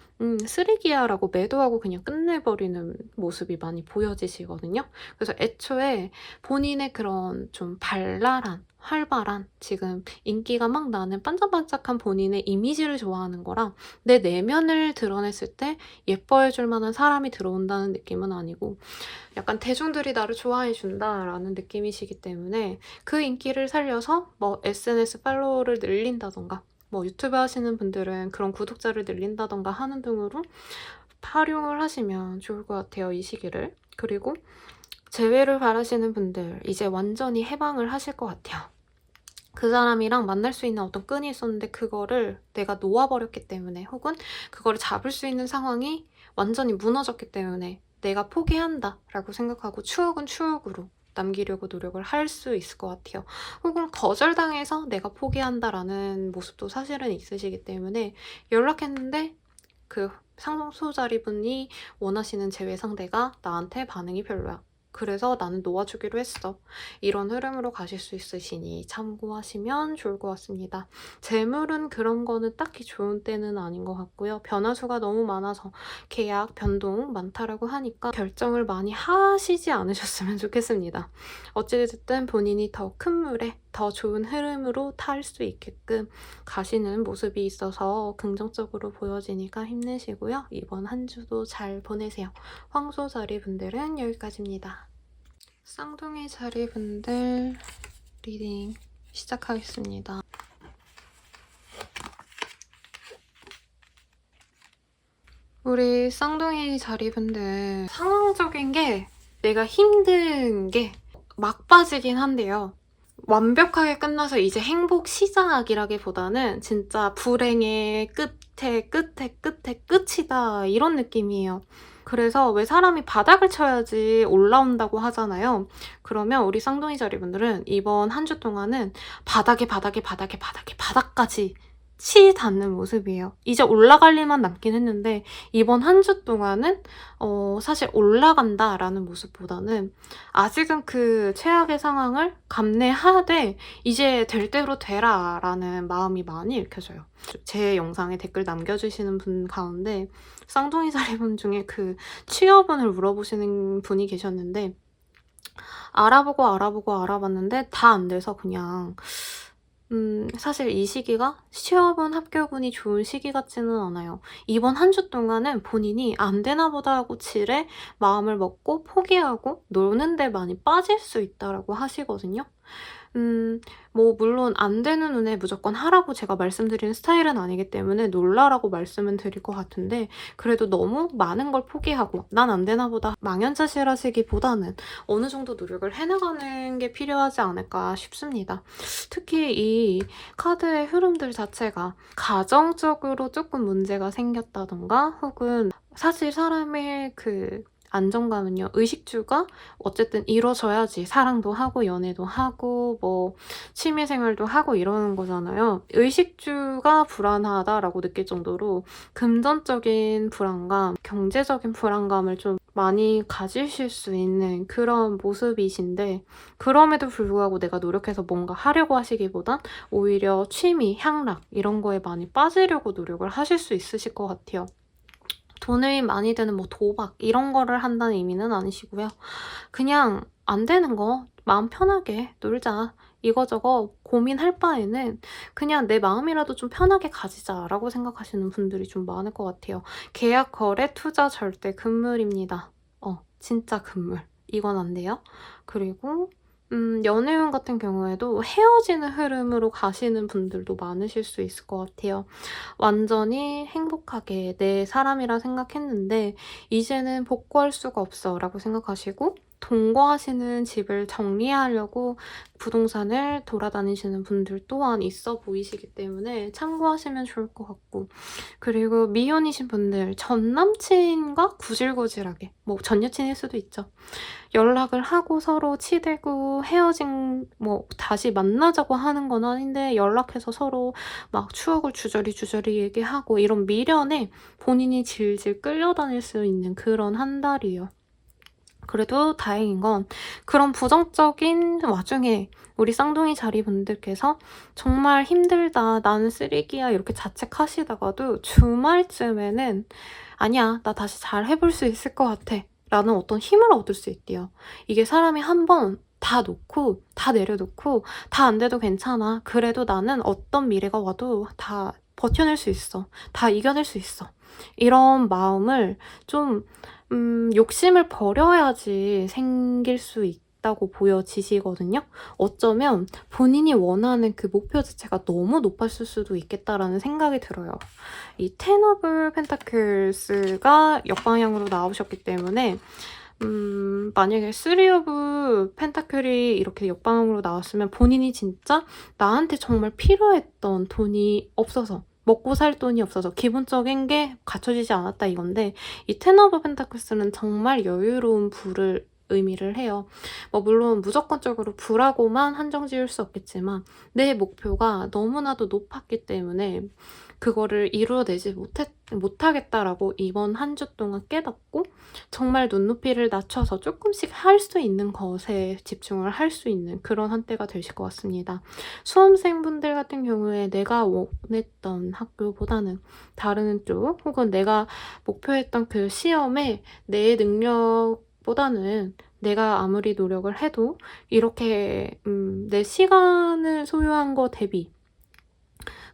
쓰레기야 라고 매도하고 그냥 끝내버리는 모습이 많이 보여지시거든요. 그래서 애초에 본인의 그런 좀 발랄한 활발한 지금 인기가 막 나는 반짝반짝한 본인의 이미지를 좋아하는 거랑 내 내면을 드러냈을 때 예뻐해 줄 만한 사람이 들어온다는 느낌은 아니고 약간 대중들이 나를 좋아해 준다라는 느낌이시기 때문에 그 인기를 살려서 뭐 SNS 팔로워를 늘린다던가 뭐 유튜브 하시는 분들은 그런 구독자를 늘린다던가 하는 등으로 활용을 하시면 좋을 것 같아요, 이 시기를. 그리고 재회를 바라시는 분들 이제 완전히 해방을 하실 것 같아요. 그 사람이랑 만날 수 있는 어떤 끈이 있었는데 그거를 내가 놓아버렸기 때문에 혹은 그거를 잡을 수 있는 상황이 완전히 무너졌기 때문에 내가 포기한다 라고 생각하고 추억은 추억으로 남기려고 노력을 할 수 있을 것 같아요. 혹은 거절당해서 내가 포기한다라는 모습도 사실은 있으시기 때문에 연락했는데 그 상소자리분이 원하시는 재회 상대가 나한테 반응이 별로야. 그래서 나는 놓아주기로 했어. 이런 흐름으로 가실 수 있으시니 참고하시면 좋을 것 같습니다. 재물은 그런 거는 딱히 좋은 때는 아닌 것 같고요. 변화수가 너무 많아서 계약, 변동 많다라고 하니까 결정을 많이 하시지 않으셨으면 좋겠습니다. 어찌됐든 본인이 더 큰 물에 더 좋은 흐름으로 탈 수 있게끔 가시는 모습이 있어서 긍정적으로 보여지니까 힘내시고요. 이번 한 주도 잘 보내세요. 황소자리 분들은 여기까지입니다. 쌍둥이 자리 분들 리딩 시작하겠습니다. 우리 쌍둥이 자리 분들 상황적인 게 내가 힘든 게 막바지긴 한데요. 완벽하게 끝나서 이제 행복 시작이라기보다는 진짜 불행의 끝에 끝에 끝에 끝이다 이런 느낌이에요. 그래서 왜 사람이 바닥을 쳐야지 올라온다고 하잖아요. 그러면 우리 쌍둥이 자리분들은 이번 한 주 동안은 바닥까지 치닫는 모습이에요. 이제 올라갈 일만 남긴 했는데 이번 한 주 동안은 사실 올라간다라는 모습보다는 아직은 그 최악의 상황을 감내하되 이제 될 대로 되라 라는 마음이 많이 읽혀져요. 제 영상에 댓글 남겨주시는 분 가운데 쌍둥이 자리분 중에 그 취업운을 물어보시는 분이 계셨는데 알아보고 알아봤는데 다 안 돼서 그냥 사실 이 시기가 취업운 합격운이 좋은 시기 같지는 않아요. 이번 한 주 동안은 본인이 안 되나 보다 하고 질에 마음을 먹고 포기하고 노는 데 많이 빠질 수 있다라고 하시거든요. 뭐 물론 안 되는 운에 무조건 하라고 제가 말씀드리는 스타일은 아니기 때문에 놀라라고 말씀은 드릴 것 같은데 그래도 너무 많은 걸 포기하고 난 안 되나 보다 망연자실하시기보다는 어느 정도 노력을 해나가는 게 필요하지 않을까 싶습니다. 특히 이 카드의 흐름들 자체가 가정적으로 조금 문제가 생겼다던가 혹은 사실 사람의 그 안정감은요. 의식주가 어쨌든 이루어져야지 사랑도 하고 연애도 하고 뭐 취미생활도 하고 이러는 거잖아요. 의식주가 불안하다라고 느낄 정도로 금전적인 불안감, 경제적인 불안감을 좀 많이 가지실 수 있는 그런 모습이신데 그럼에도 불구하고 내가 노력해서 뭔가 하려고 하시기보단 오히려 취미, 향락 이런 거에 많이 빠지려고 노력을 하실 수 있으실 것 같아요. 돈이 많이 드는 뭐 도박 이런 거를 한다는 의미는 아니시고요. 그냥 안 되는 거 마음 편하게 놀자. 이거저거 고민할 바에는 그냥 내 마음이라도 좀 편하게 가지자라고 생각하시는 분들이 좀 많을 것 같아요. 계약, 거래, 투자 절대 금물입니다. 진짜 금물. 이건 안 돼요. 그리고 연애운 같은 경우에도 헤어지는 흐름으로 가시는 분들도 많으실 수 있을 것 같아요. 완전히 행복하게 내 사람이라 생각했는데 이제는 복구할 수가 없어 라고 생각하시고 동거하시는 집을 정리하려고 부동산을 돌아다니시는 분들 또한 있어 보이시기 때문에 참고하시면 좋을 것 같고 그리고 미혼이신 분들 전 남친과 구질구질하게 뭐 전 여친일 수도 있죠. 연락을 하고 서로 치대고 헤어진 뭐 다시 만나자고 하는 건 아닌데 연락해서 서로 막 추억을 주저리 얘기하고 이런 미련에 본인이 질질 끌려다닐 수 있는 그런 한 달이에요. 그래도 다행인 건 그런 부정적인 와중에 우리 쌍둥이 자리분들께서 정말 힘들다, 나는 쓰레기야 이렇게 자책하시다가도 주말쯤에는 아니야, 나 다시 잘 해볼 수 있을 것 같아 라는 어떤 힘을 얻을 수 있대요. 이게 사람이 한번 다 놓고 다 내려놓고 다 안 돼도 괜찮아. 그래도 나는 어떤 미래가 와도 다 버텨낼 수 있어. 다 이겨낼 수 있어. 이런 마음을 좀 욕심을 버려야지 생길 수 있다고 보여지시거든요. 어쩌면 본인이 원하는 그 목표 자체가 너무 높았을 수도 있겠다라는 생각이 들어요. 이 텐 오브 펜타클스가 역방향으로 나오셨기 때문에 만약에 3 오브 펜타클이 이렇게 역방향으로 나왔으면 본인이 진짜 나한테 정말 필요했던 돈이 없어서, 먹고 살 돈이 없어서 기본적인 게 갖춰지지 않았다 이건데, 이 텐 오브 펜타클스는 정말 여유로운 부를 의미를 해요. 물론 무조건적으로 부라고만 한정 지을 수 없겠지만 내 목표가 너무나도 높았기 때문에 그거를 이루어내지 못하겠다라고 이번 한 주 동안 깨닫고 정말 눈높이를 낮춰서 조금씩 할 수 있는 것에 집중을 할 수 있는 그런 한때가 되실 것 같습니다. 수험생분들 같은 경우에 내가 원했던 학교보다는 다른 쪽 혹은 내가 목표했던 그 시험에 내 능력보다는 내가 아무리 노력을 해도 이렇게 내 시간을 소요한 거 대비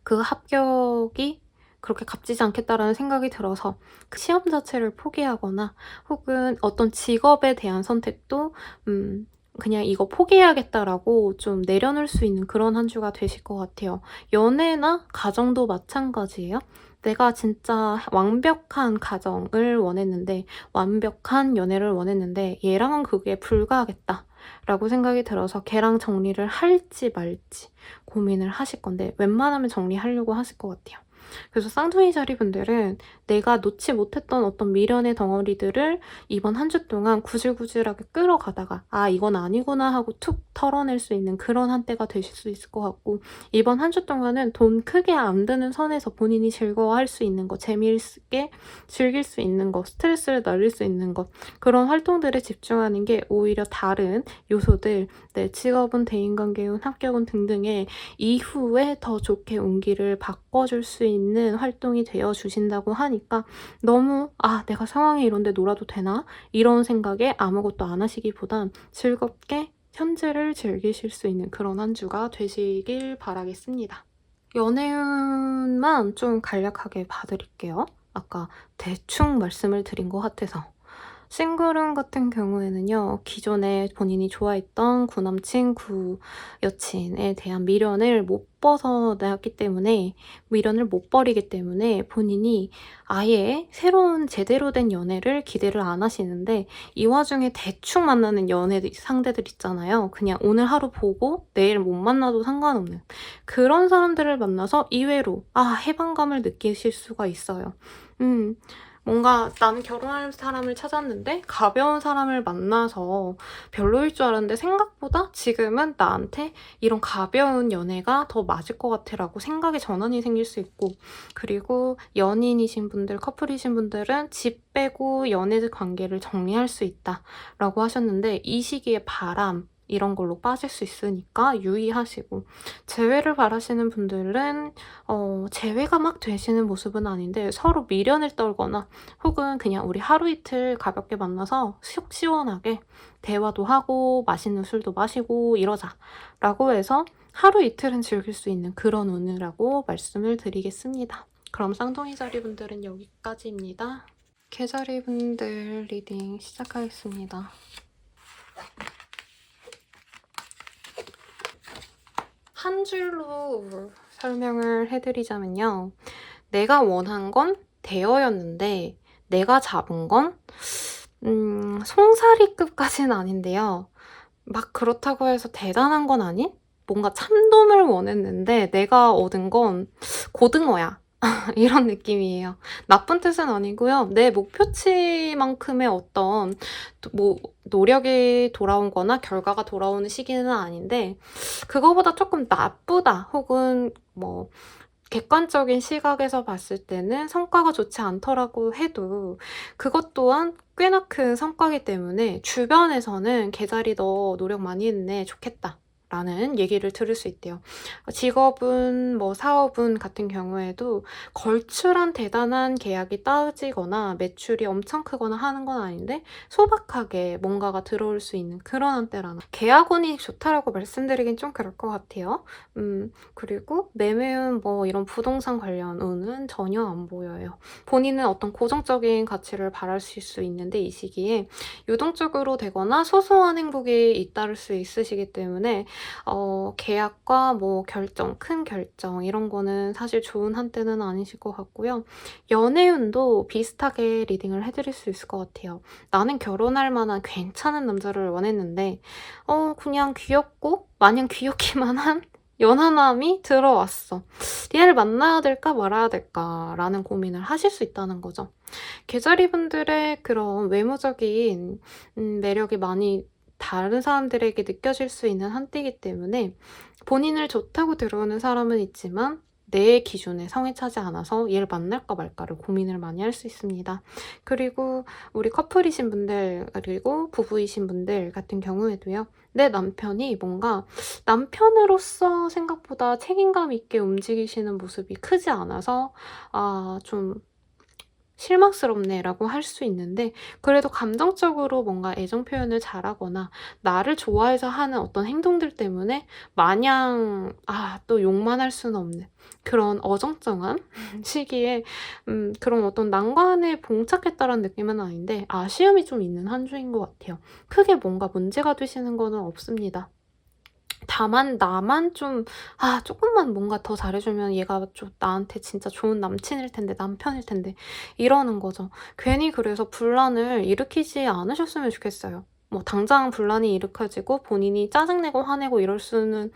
그 합격이 그렇게 값지지 않겠다라는 생각이 들어서 그 시험 자체를 포기하거나 혹은 어떤 직업에 대한 선택도 그냥 이거 포기해야겠다라고 좀 내려놓을 수 있는 그런 한 주가 되실 것 같아요. 연애나 가정도 마찬가지예요. 내가 진짜 완벽한 가정을 원했는데, 완벽한 연애를 원했는데 얘랑은 그게 불가하겠다라고 생각이 들어서 걔랑 정리를 할지 말지 고민을 하실 건데 웬만하면 정리하려고 하실 것 같아요. 그래서 쌍둥이 자리분들은 내가 놓지 못했던 어떤 미련의 덩어리들을 이번 한 주 동안 구질구질하게 끌어가다가 아 이건 아니구나 하고 툭 털어낼 수 있는 그런 한때가 되실 수 있을 것 같고, 이번 한 주 동안은 돈 크게 안 드는 선에서 본인이 즐거워할 수 있는 것, 재미있게 즐길 수 있는 것, 스트레스를 날릴 수 있는 것, 그런 활동들에 집중하는 게 오히려 다른 요소들, 내 직업은, 대인관계운, 합격은 등등의 이후에 더 좋게 운기를 바꿔줄 수 있는 활동이 되어주신다고 하니까 너무 내가 상황이 이런데 놀아도 되나? 이런 생각에 아무것도 안 하시기보단 즐겁게 현재를 즐기실 수 있는 그런 한 주가 되시길 바라겠습니다. 연애운만 좀 간략하게 봐드릴게요. 아까 대충 말씀을 드린 것 같아서. 싱글운 같은 경우에는요, 기존에 본인이 좋아했던 구남친, 구여친에 대한 미련을 못 벗어났기 때문에, 미련을 못 버리기 때문에 본인이 아예 새로운 제대로 된 연애를 기대를 안 하시는데, 이 와중에 대충 만나는 연애 상대들 있잖아요. 그냥 오늘 하루 보고 내일 못 만나도 상관없는 그런 사람들을 만나서 의외로 해방감을 느끼실 수가 있어요. 뭔가 나는 결혼할 사람을 찾았는데 가벼운 사람을 만나서 별로일 줄 알았는데 생각보다 지금은 나한테 이런 가벼운 연애가 더 맞을 것 같아 라고 생각의 전환이 생길 수 있고, 그리고 연인이신 분들, 커플이신 분들은 집 빼고 연애 관계를 정리할 수 있다 라고 하셨는데 이 시기에 바람 이런 걸로 빠질 수 있으니까 유의하시고, 재회를 바라시는 분들은 재회가 막 되시는 모습은 아닌데 서로 미련을 떨거나 혹은 그냥 우리 하루 이틀 가볍게 만나서 속 시원하게 대화도 하고 맛있는 술도 마시고 이러자 라고 해서 하루 이틀은 즐길 수 있는 그런 운이라고 말씀을 드리겠습니다. 그럼 쌍둥이 자리분들은 여기까지입니다. 개자리분들 리딩 시작하겠습니다. 한 줄로 설명을 해드리자면요. 내가 원한 건 대어였는데 내가 잡은 건 송사리급까지는 아닌데요. 막 그렇다고 해서 대단한 건 아닌? 뭔가 참돔을 원했는데 내가 얻은 건 고등어야. 이런 느낌이에요. 나쁜 뜻은 아니고요. 내 목표치만큼의 어떤 노력이 돌아온 거나 결과가 돌아오는 시기는 아닌데 그거보다 조금 나쁘다 혹은 객관적인 시각에서 봤을 때는 성과가 좋지 않더라고 해도 그것 또한 꽤나 큰 성과이기 때문에 주변에서는 개자리 너 노력 많이 했네, 좋겠다 라는 얘기를 들을 수 있대요. 직업은 뭐 사업은 같은 경우에도 걸출한 대단한 계약이 따지거나 매출이 엄청 크거나 하는 건 아닌데 소박하게 뭔가가 들어올 수 있는 그런 한때라나 계약운이 좋다라고 말씀드리긴 좀 그럴 것 같아요. 그리고 매매운 뭐 이런 부동산 관련 운은 전혀 안 보여요. 본인은 어떤 고정적인 가치를 바랄 수 있는데 이 시기에 유동적으로 되거나 소소한 행복이 잇따를 수 있으시기 때문에 계약과 뭐 결정, 큰 결정 이런 거는 사실 좋은 한때는 아니실 것 같고요. 연애운도 비슷하게 리딩을 해드릴 수 있을 것 같아요. 나는 결혼할 만한 괜찮은 남자를 원했는데 그냥 귀엽고 마냥 귀엽기만 한 연하남이 들어왔어. 얘를 만나야 될까 말아야 될까 라는 고민을 하실 수 있다는 거죠. 계자리분들의 그런 외모적인 매력이 많이 다른 사람들에게 느껴질 수 있는 한때이기 때문에 본인을 좋다고 들어오는 사람은 있지만 내 기준에 성에 차지 않아서 얘를 만날까 말까를 고민을 많이 할 수 있습니다. 그리고 우리 커플이신 분들 그리고 부부이신 분들 같은 경우에도요. 내 남편이 뭔가 남편으로서 생각보다 책임감 있게 움직이시는 모습이 크지 않아서 좀 실망스럽네라고 할 수 있는데 그래도 감정적으로 뭔가 애정 표현을 잘하거나 나를 좋아해서 하는 어떤 행동들 때문에 마냥 또 욕만 할 수는 없는 그런 어정쩡한 시기에 그런 어떤 난관에 봉착했다라는 느낌은 아닌데 아쉬움이 좀 있는 한 주인 것 같아요. 크게 뭔가 문제가 되시는 거는 없습니다. 다만 나만 좀 조금만 뭔가 더 잘해주면 얘가 좀 나한테 진짜 좋은 남친일 텐데 남편일 텐데 이러는 거죠. 괜히 그래서 분란을 일으키지 않으셨으면 좋겠어요. 뭐 당장 분란이 일으켜지고 본인이 짜증내고 화내고 이러지는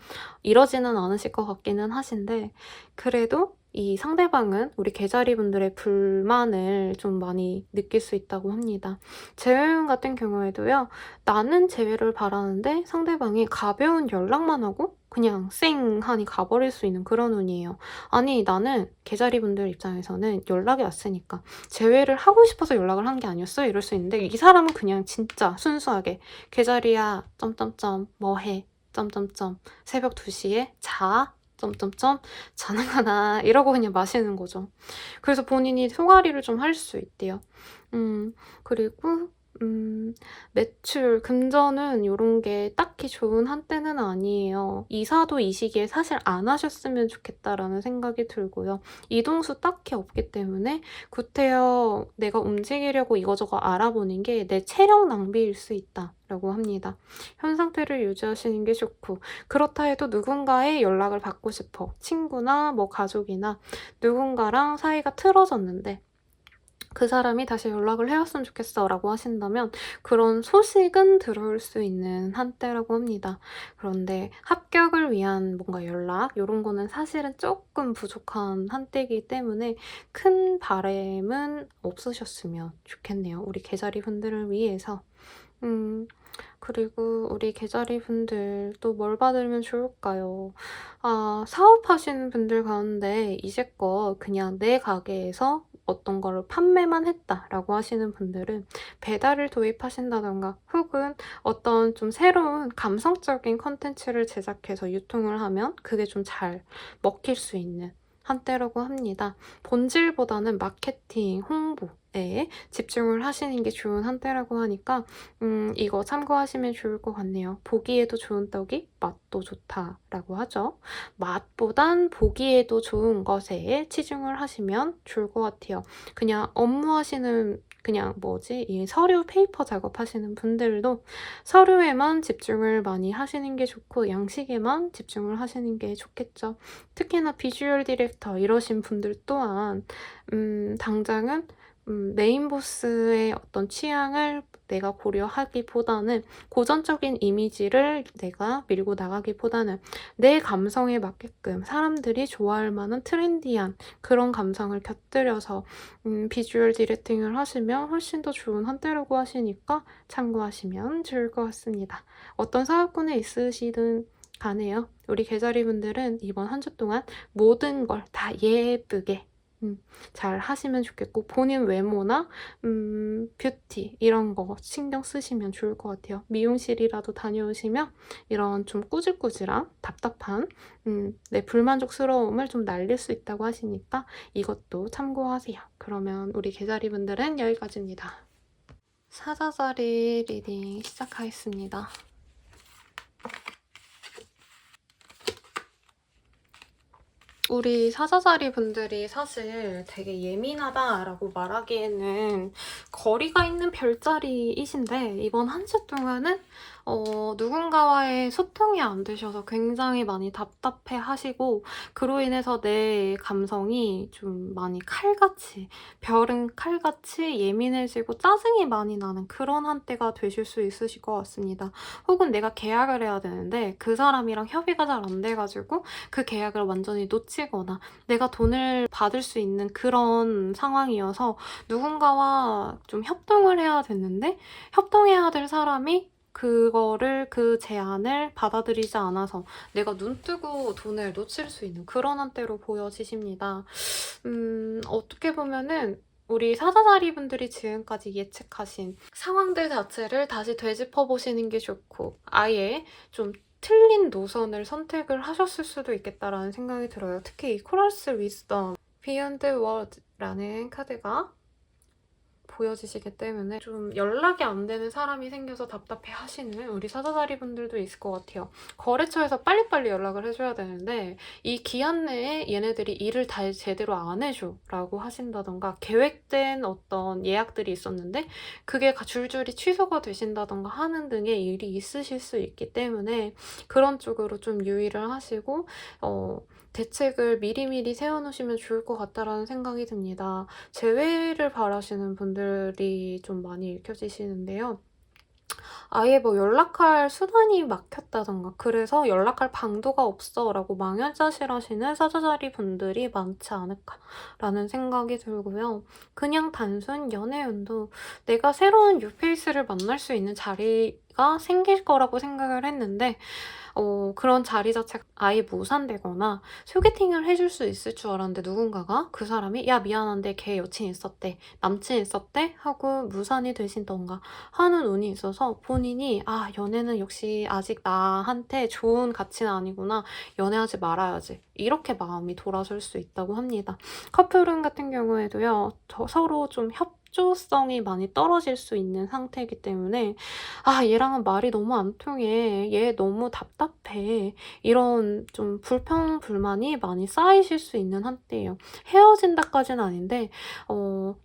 않으실 것 같기는 하신데 그래도 이 상대방은 우리 계자리분들의 불만을 좀 많이 느낄 수 있다고 합니다. 재회운 같은 경우에도요. 나는 재회를 바라는데 상대방이 가벼운 연락만 하고 그냥 쌩하니 가버릴 수 있는 그런 운이에요. 아니 나는 계자리분들 입장에서는 연락이 왔으니까 재회를 하고 싶어서 연락을 한 게 아니었어? 이럴 수 있는데 이 사람은 그냥 진짜 순수하게 계자리야 점점점 뭐해 점점점 새벽 2시에 자 점점점 자는구나 이러고 그냥 마시는 거죠. 그래서 본인이 소가리를 좀 할 수 있대요. 그리고 매출, 금전은 요런 게 딱히 좋은 한때는 아니에요. 이사도 이 시기에 사실 안 하셨으면 좋겠다라는 생각이 들고요. 이동수 딱히 없기 때문에 구태여 내가 움직이려고 이거저거 알아보는 게 내 체력 낭비일 수 있다. 라고 합니다. 현 상태를 유지하시는 게 좋고 그렇다 해도 누군가의 연락을 받고 싶어. 친구나 뭐 가족이나 누군가랑 사이가 틀어졌는데 그 사람이 다시 연락을 해왔으면 좋겠어 라고 하신다면 그런 소식은 들어올 수 있는 한때라고 합니다. 그런데 합격을 위한 뭔가 연락 이런 거는 사실은 조금 부족한 한때이기 때문에 큰 바람은 없으셨으면 좋겠네요. 우리 계자리 분들을 위해서. 그리고 우리 계자리 분들 또 뭘 받으면 좋을까요? 사업하시는 분들 가운데 이제껏 그냥 내 가게에서 어떤 거를 판매만 했다라고 하시는 분들은 배달을 도입하신다던가 혹은 어떤 좀 새로운 감성적인 컨텐츠를 제작해서 유통을 하면 그게 좀 잘 먹힐 수 있는 한때라고 합니다. 본질보다는 마케팅, 홍보에 집중을 하시는 게 좋은 한때라고 하니까 이거 참고하시면 좋을 것 같네요. 보기에도 좋은 떡이 맛도 좋다라고 하죠. 맛보단 보기에도 좋은 것에 치중을 하시면 좋을 것 같아요. 그냥 업무하시는 그냥 이 서류 페이퍼 작업하시는 분들도 서류에만 집중을 많이 하시는 게 좋고 양식에만 집중을 하시는 게 좋겠죠. 특히나 비주얼 디렉터 이러신 분들 또한 당장은 메인 보스의 어떤 취향을 내가 고려하기보다는 고전적인 이미지를 내가 밀고 나가기보다는 내 감성에 맞게끔 사람들이 좋아할 만한 트렌디한 그런 감성을 곁들여서 비주얼 디렉팅을 하시면 훨씬 더 좋은 한때라고 하시니까 참고하시면 좋을 것 같습니다. 어떤 사업군에 있으시든 가네요. 우리 계자리 분들은 이번 한 주 동안 모든 걸 다 예쁘게 잘 하시면 좋겠고 본인 외모나 뷰티 이런 거 신경 쓰시면 좋을 것 같아요. 미용실이라도 다녀오시면 이런 좀 꾸질꾸질한 답답한 내 불만족스러움을 좀 날릴 수 있다고 하시니까 이것도 참고하세요. 그러면 우리 개자리분들은 여기까지입니다. 사자자리 리딩 시작하겠습니다. 우리 사자자리 분들이 사실 되게 예민하다라고 말하기에는 거리가 있는 별자리이신데 이번 한 주 동안은 누군가와의 소통이 안 되셔서 굉장히 많이 답답해 하시고 그로 인해서 내 감성이 좀 많이 칼같이 별은 칼같이 예민해지고 짜증이 많이 나는 그런 한때가 되실 수 있으실 것 같습니다. 혹은 내가 계약을 해야 되는데 그 사람이랑 협의가 잘 안 돼가지고 그 계약을 완전히 놓치거나 내가 돈을 받을 수 있는 그런 상황이어서 누군가와 좀 협동을 해야 됐는데 협동해야 될 사람이 그 제안을 받아들이지 않아서 내가 눈 뜨고 돈을 놓칠 수 있는 그런 한때로 보여지십니다. 어떻게 보면은 우리 사자자리 분들이 지금까지 예측하신 상황들 자체를 다시 되짚어보시는 게 좋고 아예 좀 틀린 노선을 선택을 하셨을 수도 있겠다라는 생각이 들어요. 특히 이 코랄스 위즈덤 비욘드 워드라는 카드가 보여지시기 때문에 좀 연락이 안 되는 사람이 생겨서 답답해 하시는 우리 사자자리 분들도 있을 것 같아요. 거래처에서 빨리빨리 연락을 해줘야 되는데 이 기한 내에 얘네들이 일을 다 제대로 안 해줘 라고 하신다던가 계획된 어떤 예약들이 있었는데 그게 줄줄이 취소가 되신다던가 하는 등의 일이 있으실 수 있기 때문에 그런 쪽으로 좀 유의를 하시고 대책을 미리미리 세워놓으시면 좋을 것 같다라는 생각이 듭니다. 재회를 바라시는 분들이 좀 많이 읽혀지시는데요. 아예 뭐 연락할 수단이 막혔다던가 그래서 연락할 방도가 없어 라고 망연자실하시는 사자자리 분들이 많지 않을까라는 생각이 들고요. 그냥 단순 연애운도 내가 새로운 뉴페이스를 만날 수 있는 자리가 생길 거라고 생각을 했는데 그런 자리 자체가 아예 무산되거나 소개팅을 해줄 수 있을 줄 알았는데 누군가가 그 사람이 야 미안한데 걔 여친 있었대 남친 있었대 하고 무산이 되신던가 하는 운이 있어서 본인이 아 연애는 역시 아직 나한테 좋은 가치는 아니구나 연애하지 말아야지 이렇게 마음이 돌아설 수 있다고 합니다. 커플운 같은 경우에도요 서로 좀 협조성이 많이 떨어질 수 있는 상태이기 때문에 아 얘랑은 말이 너무 안 통해 얘 너무 답답해 이런 좀 불평불만이 많이 쌓이실 수 있는 한때예요. 헤어진다까지는 아닌데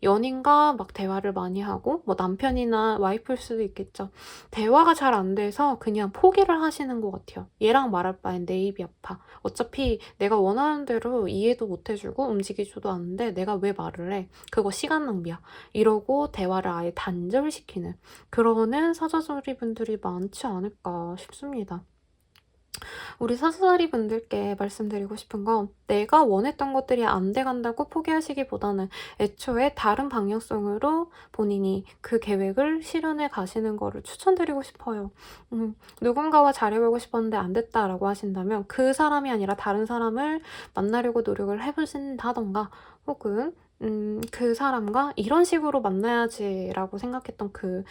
연인과 막 대화를 많이 하고 뭐 남편이나 와이프일 수도 있겠죠. 대화가 잘 안 돼서 그냥 포기를 하시는 것 같아요. 얘랑 말할 바엔 내 입이 아파. 어차피 내가 원하는 대로 이해도 못 해주고 움직이지도 않는데 내가 왜 말을 해. 그거 시간 낭비야. 이러고 대화를 아예 단절시키는 그러는 사자자리 분들이 많지 않을까 싶습니다. 우리 사자자리 분들께 말씀드리고 싶은 건 내가 원했던 것들이 안 돼간다고 포기하시기보다는 애초에 다른 방향성으로 본인이 그 계획을 실현해 가시는 거를 추천드리고 싶어요. 누군가와 잘해보고 싶었는데 안 됐다라고 하신다면 그 사람이 아니라 다른 사람을 만나려고 노력을 해보신다던가 혹은 그 사람과 이런 식으로 만나야지라고 생각했던 그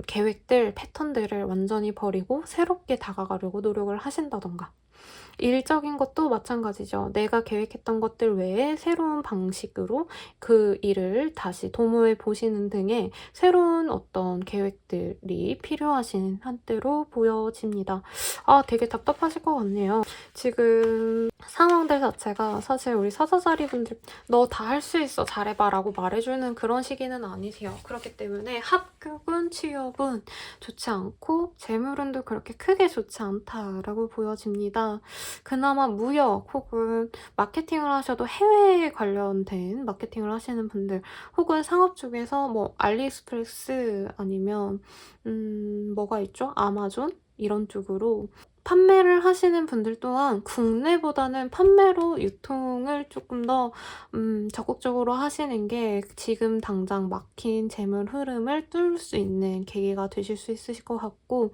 계획들, 패턴들을 완전히 버리고 새롭게 다가가려고 노력을 하신다던가 일적인 것도 마찬가지죠. 내가 계획했던 것들 외에 새로운 방식으로 그 일을 다시 도모해 보시는 등의 새로운 어떤 계획들이 필요하신 한때로 보여집니다. 아, 되게 답답하실 것 같네요. 지금 상황들 자체가 사실 우리 사자자리 분들 너 다 할 수 있어 잘해봐 라고 말해주는 그런 시기는 아니세요. 그렇기 때문에 합격은 취업은 좋지 않고 재물운도 그렇게 크게 좋지 않다라고 보여집니다. 그나마 무역 혹은 마케팅을 하셔도 해외 관련된 마케팅을 하시는 분들 혹은 상업 쪽에서 뭐 알리익스프레스 아니면 뭐가 있죠? 아마존? 이런 쪽으로 판매를 하시는 분들 또한 국내보다는 판매로 유통을 조금 더 적극적으로 하시는 게 지금 당장 막힌 재물 흐름을 뚫을 수 있는 계기가 되실 수 있으실 것 같고,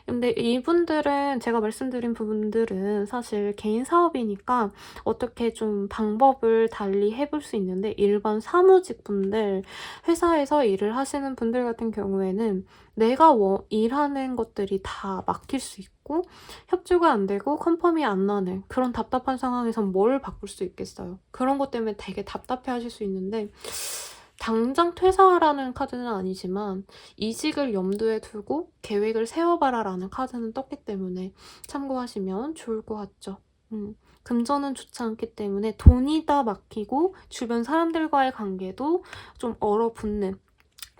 근데 이분들은 제가 말씀드린 부분들은 사실 개인 사업이니까 어떻게 좀 방법을 달리 해볼 수 있는데, 일반 사무직분들, 회사에서 일을 하시는 분들 같은 경우에는 내가 일하는 것들이 다 막힐 수 있고 협조가 안 되고 컨펌이 안 나는 그런 답답한 상황에선 뭘 바꿀 수 있겠어요. 그런 것 때문에 되게 답답해하실 수 있는데, 당장 퇴사하라는 카드는 아니지만 이직을 염두에 두고 계획을 세워봐라라는 카드는 떴기 때문에 참고하시면 좋을 것 같죠. 금전은 좋지 않기 때문에 돈이 다 막히고 주변 사람들과의 관계도 좀 얼어붙는,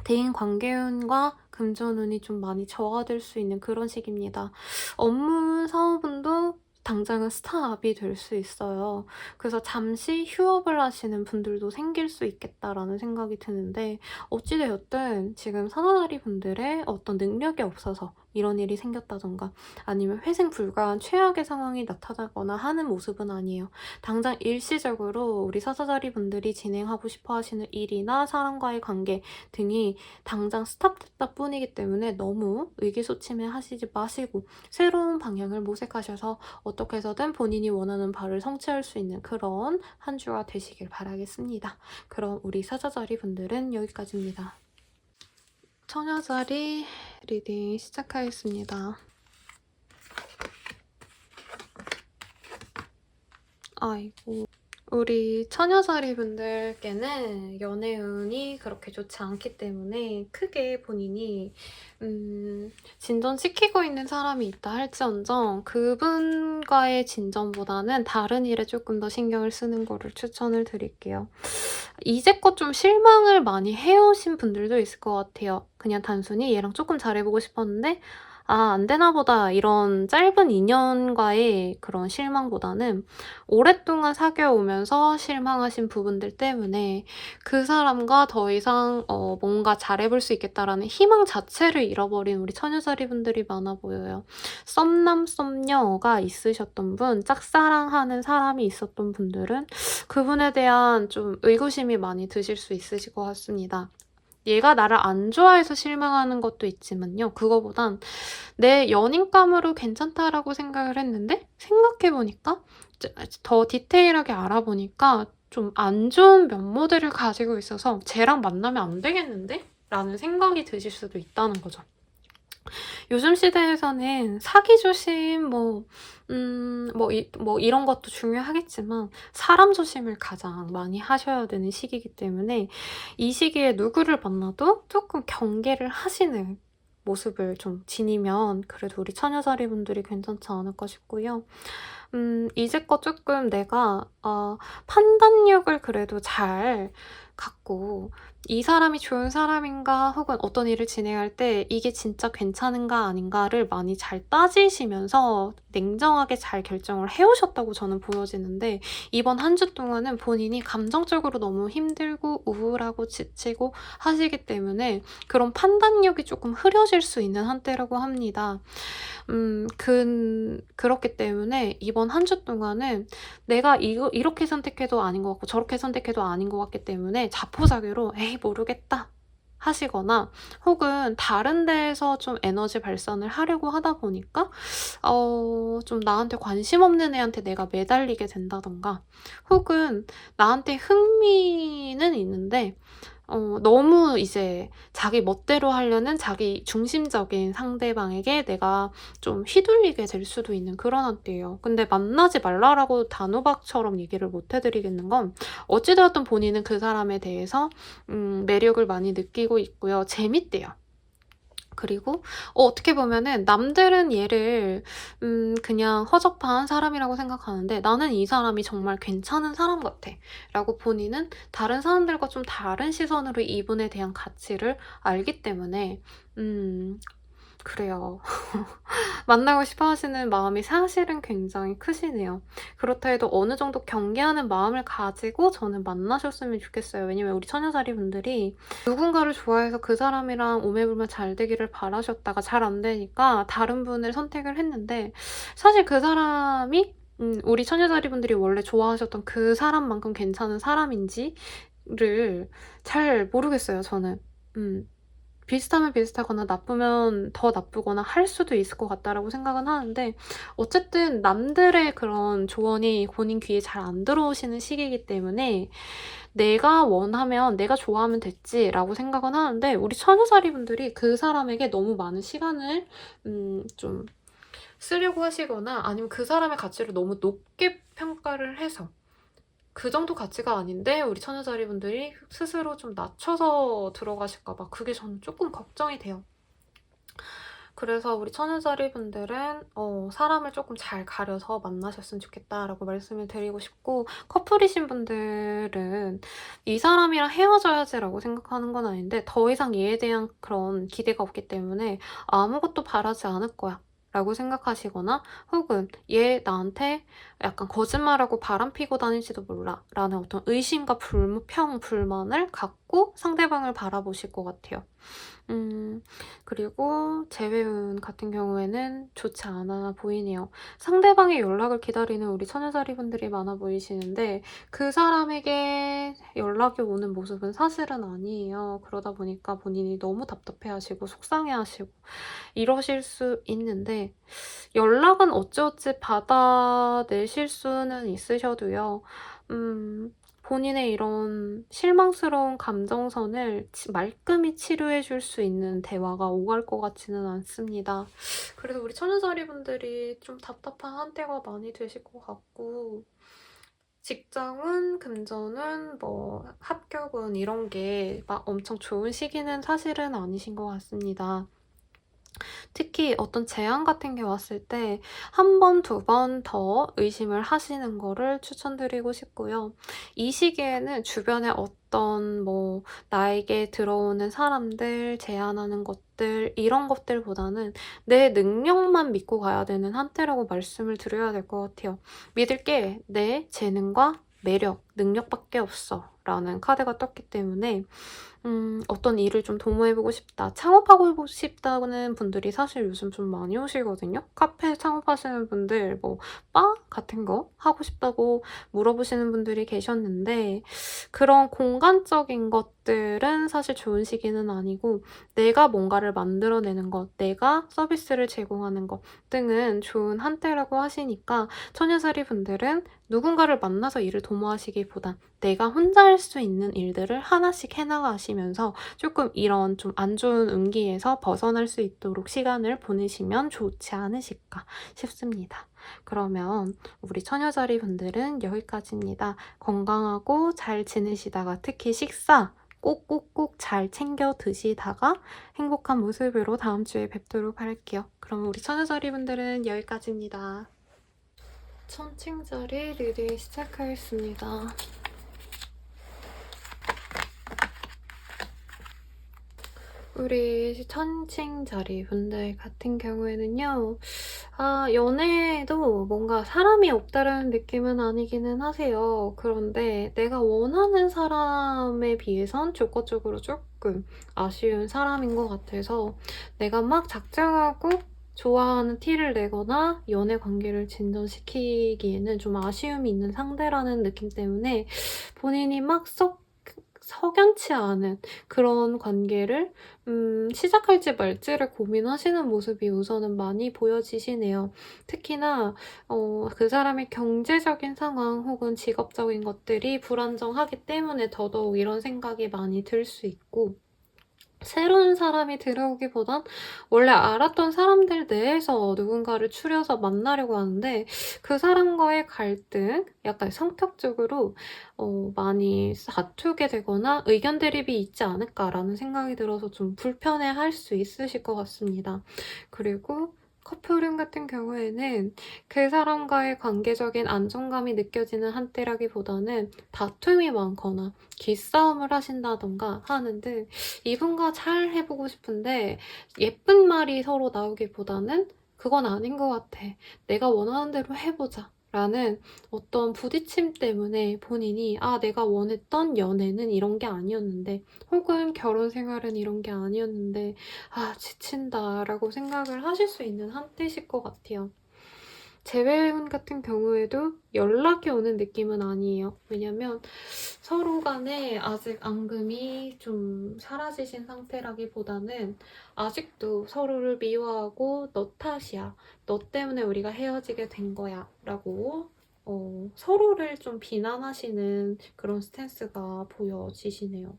대인관계운과 금전운이 좀 많이 저하될 수 있는 그런 시기입니다. 업무 사업운도 당장은 스탑이 될 수 있어요. 그래서 잠시 휴업을 하시는 분들도 생길 수 있겠다라는 생각이 드는데, 어찌되었든 지금 사나다리 분들의 어떤 능력이 없어서 이런 일이 생겼다던가 아니면 회생 불가한 최악의 상황이 나타나거나 하는 모습은 아니에요. 당장 일시적으로 우리 사사자리 분들이 진행하고 싶어 하시는 일이나 사람과의 관계 등이 당장 스탑됐다 뿐이기 때문에 너무 의기소침해 하시지 마시고 새로운 방향을 모색하셔서 어떻게 해서든 본인이 원하는 바를 성취할 수 있는 그런 한 주가 되시길 바라겠습니다. 그럼 우리 사자자리 분들은 여기까지입니다. 처녀자리 리딩 시작하겠습니다. 아이고, 우리 처녀자리 분들께는 연애운이 그렇게 좋지 않기 때문에 크게 본인이 진전시키고 있는 사람이 있다 할지언정 그분과의 진전보다는 다른 일에 조금 더 신경을 쓰는 거를 추천을 드릴게요. 이제껏 좀 실망을 많이 해오신 분들도 있을 것 같아요. 그냥 단순히 얘랑 조금 잘해보고 싶었는데 안 되나 보다, 이런 짧은 인연과의 그런 실망보다는 오랫동안 사귀어오면서 실망하신 부분들 때문에 그 사람과 더 이상 뭔가 잘해볼 수 있겠다라는 희망 자체를 잃어버린 우리 처녀자리 분들이 많아 보여요. 썸남 썸녀가 있으셨던 분, 짝사랑하는 사람이 있었던 분들은 그분에 대한 좀 의구심이 많이 드실 수 있으실 것 같습니다. 얘가 나를 안 좋아해서 실망하는 것도 있지만요. 그거보단 내 연인감으로 괜찮다라고 생각을 했는데 생각해보니까 더 디테일하게 알아보니까 좀 안 좋은 면모들을 가지고 있어서 쟤랑 만나면 안 되겠는데? 라는 생각이 드실 수도 있다는 거죠. 요즘 시대에서는 사기 조심, 이런 것도 중요하겠지만 사람 조심을 가장 많이 하셔야 되는 시기이기 때문에 이 시기에 누구를 만나도 조금 경계를 하시는 모습을 좀 지니면 그래도 우리 처녀자리 분들이 괜찮지 않을까 싶고요. 이제껏 조금 내가 판단력을 그래도 잘 갖고 이 사람이 좋은 사람인가 혹은 어떤 일을 진행할 때 이게 진짜 괜찮은가 아닌가를 많이 잘 따지시면서 냉정하게 잘 결정을 해오셨다고 저는 보여지는데, 이번 한 주 동안은 본인이 감정적으로 너무 힘들고 우울하고 지치고 하시기 때문에 그런 판단력이 조금 흐려질 수 있는 한때라고 합니다. 그렇기 때문에 이번 한 주 동안은 내가 이렇게 선택해도 아닌 것 같고 저렇게 선택해도 아닌 것 같기 때문에 자포자기로 에이 모르겠다 하시거나 혹은 다른 데에서 좀 에너지 발산을 하려고 하다 보니까 좀 나한테 관심 없는 애한테 내가 매달리게 된다던가, 혹은 나한테 흥미는 있는데 너무 이제 자기 멋대로 하려는 자기 중심적인 상대방에게 내가 좀 휘둘리게 될 수도 있는 그런 한때예요. 근데 만나지 말라라고 단호박처럼 얘기를 못 해드리겠는 건 어찌되었든 본인은 그 사람에 대해서 매력을 많이 느끼고 있고요. 재밌대요. 그리고 어떻게 보면은 남들은 얘를 그냥 허접한 사람이라고 생각하는데 나는 이 사람이 정말 괜찮은 사람 같아 라고 본인은 다른 사람들과 좀 다른 시선으로 이분에 대한 가치를 알기 때문에 그래요. 만나고 싶어 하시는 마음이 사실은 굉장히 크시네요. 그렇다 해도 어느 정도 경계하는 마음을 가지고 저는 만나셨으면 좋겠어요. 왜냐면 우리 처녀자리 분들이 누군가를 좋아해서 그 사람이랑 오매불만 잘 되기를 바라셨다가 잘 안 되니까 다른 분을 선택을 했는데, 사실 그 사람이 우리 처녀자리 분들이 원래 좋아하셨던 그 사람만큼 괜찮은 사람인지를 잘 모르겠어요, 저는. 비슷하면 비슷하거나 나쁘면 더 나쁘거나 할 수도 있을 것 같다라고 생각은 하는데, 어쨌든 남들의 그런 조언이 본인 귀에 잘 안 들어오시는 시기이기 때문에 내가 원하면 내가 좋아하면 됐지라고 생각은 하는데, 우리 처녀자리 분들이 그 사람에게 너무 많은 시간을 좀 쓰려고 하시거나 아니면 그 사람의 가치를 너무 높게 평가를 해서 그 정도 가치가 아닌데 우리 처녀자리 분들이 스스로 좀 낮춰서 들어가실까 봐 그게 저는 조금 걱정이 돼요. 그래서 우리 처녀자리 분들은 사람을 조금 잘 가려서 만나셨으면 좋겠다라고 말씀을 드리고 싶고, 커플이신 분들은 이 사람이랑 헤어져야지라고 생각하는 건 아닌데 더 이상 얘에 대한 그런 기대가 없기 때문에 아무것도 바라지 않을 거야 라고 생각하시거나, 혹은 얘 나한테 약간 거짓말하고 바람 피고 다닐지도 몰라 라는 어떤 의심과 불만을 갖고 상대방을 바라보실 것 같아요. 그리고 재회운 같은 경우에는 좋지 않아 보이네요. 상대방의 연락을 기다리는 우리 처녀자리 분들이 많아 보이시는데 그 사람에게 연락이 오는 모습은 사실은 아니에요. 그러다 보니까 본인이 너무 답답해하시고 속상해하시고 이러실 수 있는데, 연락은 어찌어찌 받아내실 수는 있으셔도요. 본인의 이런 실망스러운 감정선을 말끔히 치료해 줄 수 있는 대화가 오갈 것 같지는 않습니다. 그래서 우리 처녀자리 분들이 좀 답답한 한때가 많이 되실 것 같고, 직장운, 금전운, 뭐 합격운 이런 게 막 엄청 좋은 시기는 사실은 아니신 것 같습니다. 특히 어떤 제안 같은 게 왔을 때 한 번, 두 번 더 의심을 하시는 거를 추천드리고 싶고요. 이 시기에는 주변에 어떤 나에게 들어오는 사람들, 제안하는 것들 이런 것들보다는 내 능력만 믿고 가야 되는 한때라고 말씀을 드려야 될 것 같아요. 믿을 게 내 재능과 매력, 능력밖에 없어 라는 카드가 떴기 때문에 어떤 일을 좀 도모해보고 싶다, 창업하고 싶다는 분들이 사실 요즘 좀 많이 오시거든요. 카페 창업하시는 분들, 바 같은 거 하고 싶다고 물어보시는 분들이 계셨는데, 그런 공간적인 것들은 사실 좋은 시기는 아니고 내가 뭔가를 만들어내는 것, 내가 서비스를 제공하는 것 등은 좋은 한때라고 하시니까, 처녀자리 분들은 누군가를 만나서 일을 도모하시기보단 내가 혼자 할 수 있는 일들을 하나씩 해나가시면서 조금 이런 좀 안 좋은 운기에서 벗어날 수 있도록 시간을 보내시면 좋지 않으실까 싶습니다. 그러면 우리 처녀자리 분들은 여기까지입니다. 건강하고 잘 지내시다가, 특히 식사 꼭꼭꼭 잘 챙겨 드시다가 행복한 모습으로 다음 주에 뵙도록 할게요. 그럼 우리 처녀자리 분들은 여기까지입니다. 천칭자리 리딩 시작하겠습니다. 우리 천칭자리 분들 같은 경우에는요, 연애에도 뭔가 사람이 없다라는 느낌은 아니기는 하세요. 그런데 내가 원하는 사람에 비해선 조건적으로 조금 아쉬운 사람인 것 같아서 내가 막 작정하고 좋아하는 티를 내거나 연애 관계를 진전시키기에는 좀 아쉬움이 있는 상대라는 느낌 때문에 본인이 막 썩 석연치 않은 그런 관계를 시작할지 말지를 고민하시는 모습이 우선은 많이 보여지시네요. 특히나 그 사람의 경제적인 상황 혹은 직업적인 것들이 불안정하기 때문에 더더욱 이런 생각이 많이 들 수 있고, 새로운 사람이 들어오기보단 원래 알았던 사람들 내에서 누군가를 추려서 만나려고 하는데, 그 사람과의 갈등, 약간 성격적으로 많이 다투게 되거나 의견 대립이 있지 않을까라는 생각이 들어서 좀 불편해할 수 있으실 것 같습니다. 그리고 커플운 같은 경우에는 그 사람과의 관계적인 안정감이 느껴지는 한때라기보다는 다툼이 많거나 기싸움을 하신다던가 하는데, 이분과 잘 해보고 싶은데 예쁜 말이 서로 나오기보다는 그건 아닌 것 같아, 내가 원하는 대로 해보자 라는 어떤 부딪힘 때문에 본인이 내가 원했던 연애는 이런 게 아니었는데, 혹은 결혼 생활은 이런 게 아니었는데 지친다 라고 생각을 하실 수 있는 한때실 것 같아요. 재회운 같은 경우에도 연락이 오는 느낌은 아니에요. 왜냐면 서로 간에 아직 앙금이 좀 사라지신 상태라기보다는 아직도 서로를 미워하고 너 탓이야, 너 때문에 우리가 헤어지게 된 거야 라고 서로를 좀 비난하시는 그런 스탠스가 보여지시네요.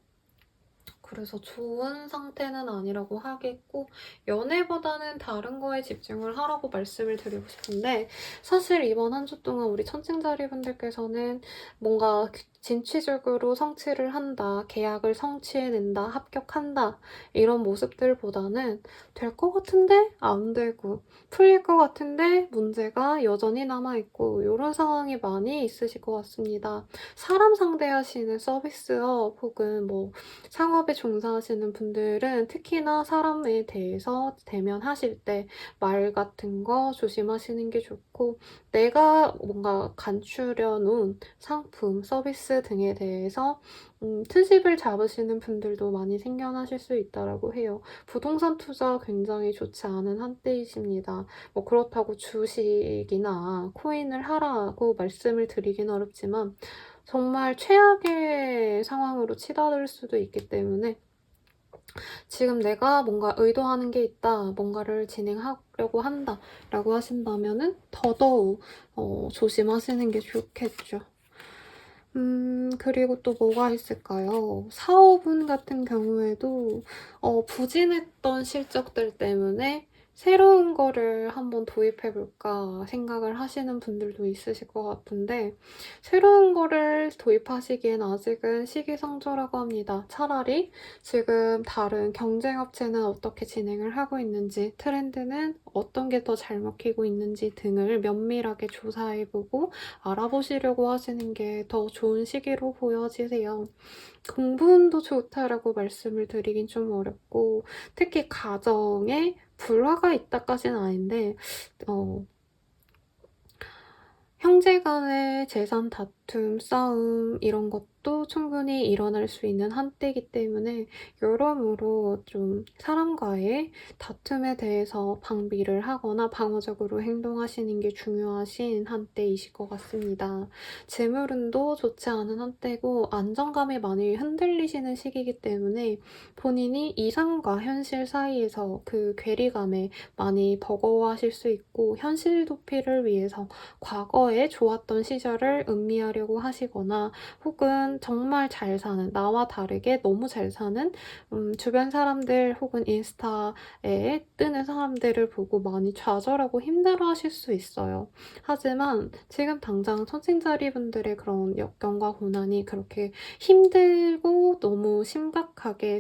그래서 좋은 상태는 아니라고 하겠고, 연애보다는 다른 거에 집중을 하라고 말씀을 드리고 싶은데, 사실 이번 한 주 동안 우리 천칭자리분들께서는 뭔가 진취적으로 성취를 한다, 계약을 성취해낸다, 합격한다 이런 모습들보다는 될 것 같은데 안 되고, 풀릴 것 같은데 문제가 여전히 남아있고, 이런 상황이 많이 있으실 것 같습니다. 사람 상대하시는 서비스업 혹은 뭐 상업에 종사하시는 분들은 특히나 사람에 대해서 대면하실 때 말 같은 거 조심하시는 게 좋고, 내가 뭔가 간추려 놓은 상품, 서비스 등에 대해서 트집을 잡으시는 분들도 많이 생겨나실 수 있다고 해요. 부동산 투자 굉장히 좋지 않은 한때이십니다. 뭐 그렇다고 주식이나 코인을 하라고 말씀을 드리긴 어렵지만, 정말 최악의 상황으로 치달을 수도 있기 때문에 지금 내가 뭔가 의도하는 게 있다, 뭔가를 진행하려고 한다 라고 하신다면은 더더욱 조심하시는 게 좋겠죠. 그리고 또 뭐가 있을까요? 사업운 같은 경우에도 부진했던 실적들 때문에 새로운 거를 한번 도입해볼까 생각을 하시는 분들도 있으실 것 같은데, 새로운 거를 도입하시기엔 아직은 시기상조라고 합니다. 차라리 지금 다른 경쟁업체는 어떻게 진행을 하고 있는지, 트렌드는 어떤 게 더 잘 먹히고 있는지 등을 면밀하게 조사해보고 알아보시려고 하시는 게 더 좋은 시기로 보여지세요. 공부운도 좋다라고 말씀을 드리긴 좀 어렵고, 특히 가정에 불화가 있다까지는 아닌데 형제 간의 재산 다툼, 싸움 이런 것도 충분히 일어날 수 있는 한때이기 때문에 여러모로 좀 사람과의 다툼에 대해서 방비를 하거나 방어적으로 행동하시는 게 중요하신 한때이실 것 같습니다. 재물운도 좋지 않은 한때고, 안정감이 많이 흔들리시는 시기이기 때문에 본인이 이상과 현실 사이에서 그 괴리감에 많이 버거워하실 수 있고, 현실 도피를 위해서 과거에 좋았던 시절을 음미하려고 하시거나, 혹은 정말 잘 사는, 나와 다르게 너무 잘 사는 주변 사람들 혹은 인스타에 뜨는 사람들을 보고 많이 좌절하고 힘들어하실 수 있어요. 하지만 지금 당장 천칭자리 분들의 그런 역경과 고난이 그렇게 힘들고 너무 심각하게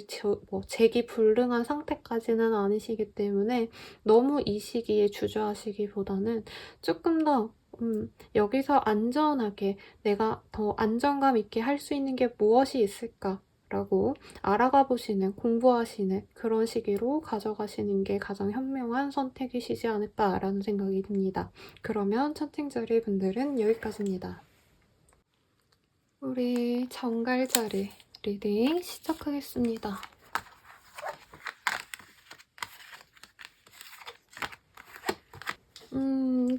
재기불능한 상태까지는 아니시기 때문에 너무 이 시기에 주저하시기보다는 조금 더 여기서 안전하게 내가 더 안정감 있게 할 수 있는 게 무엇이 있을까? 라고 알아가 보시는, 공부하시는 그런 시기로 가져가시는 게 가장 현명한 선택이시지 않을까라는 생각이 듭니다. 그러면 천칭자리 분들은 여기까지입니다. 우리 정갈자리 리딩 시작하겠습니다.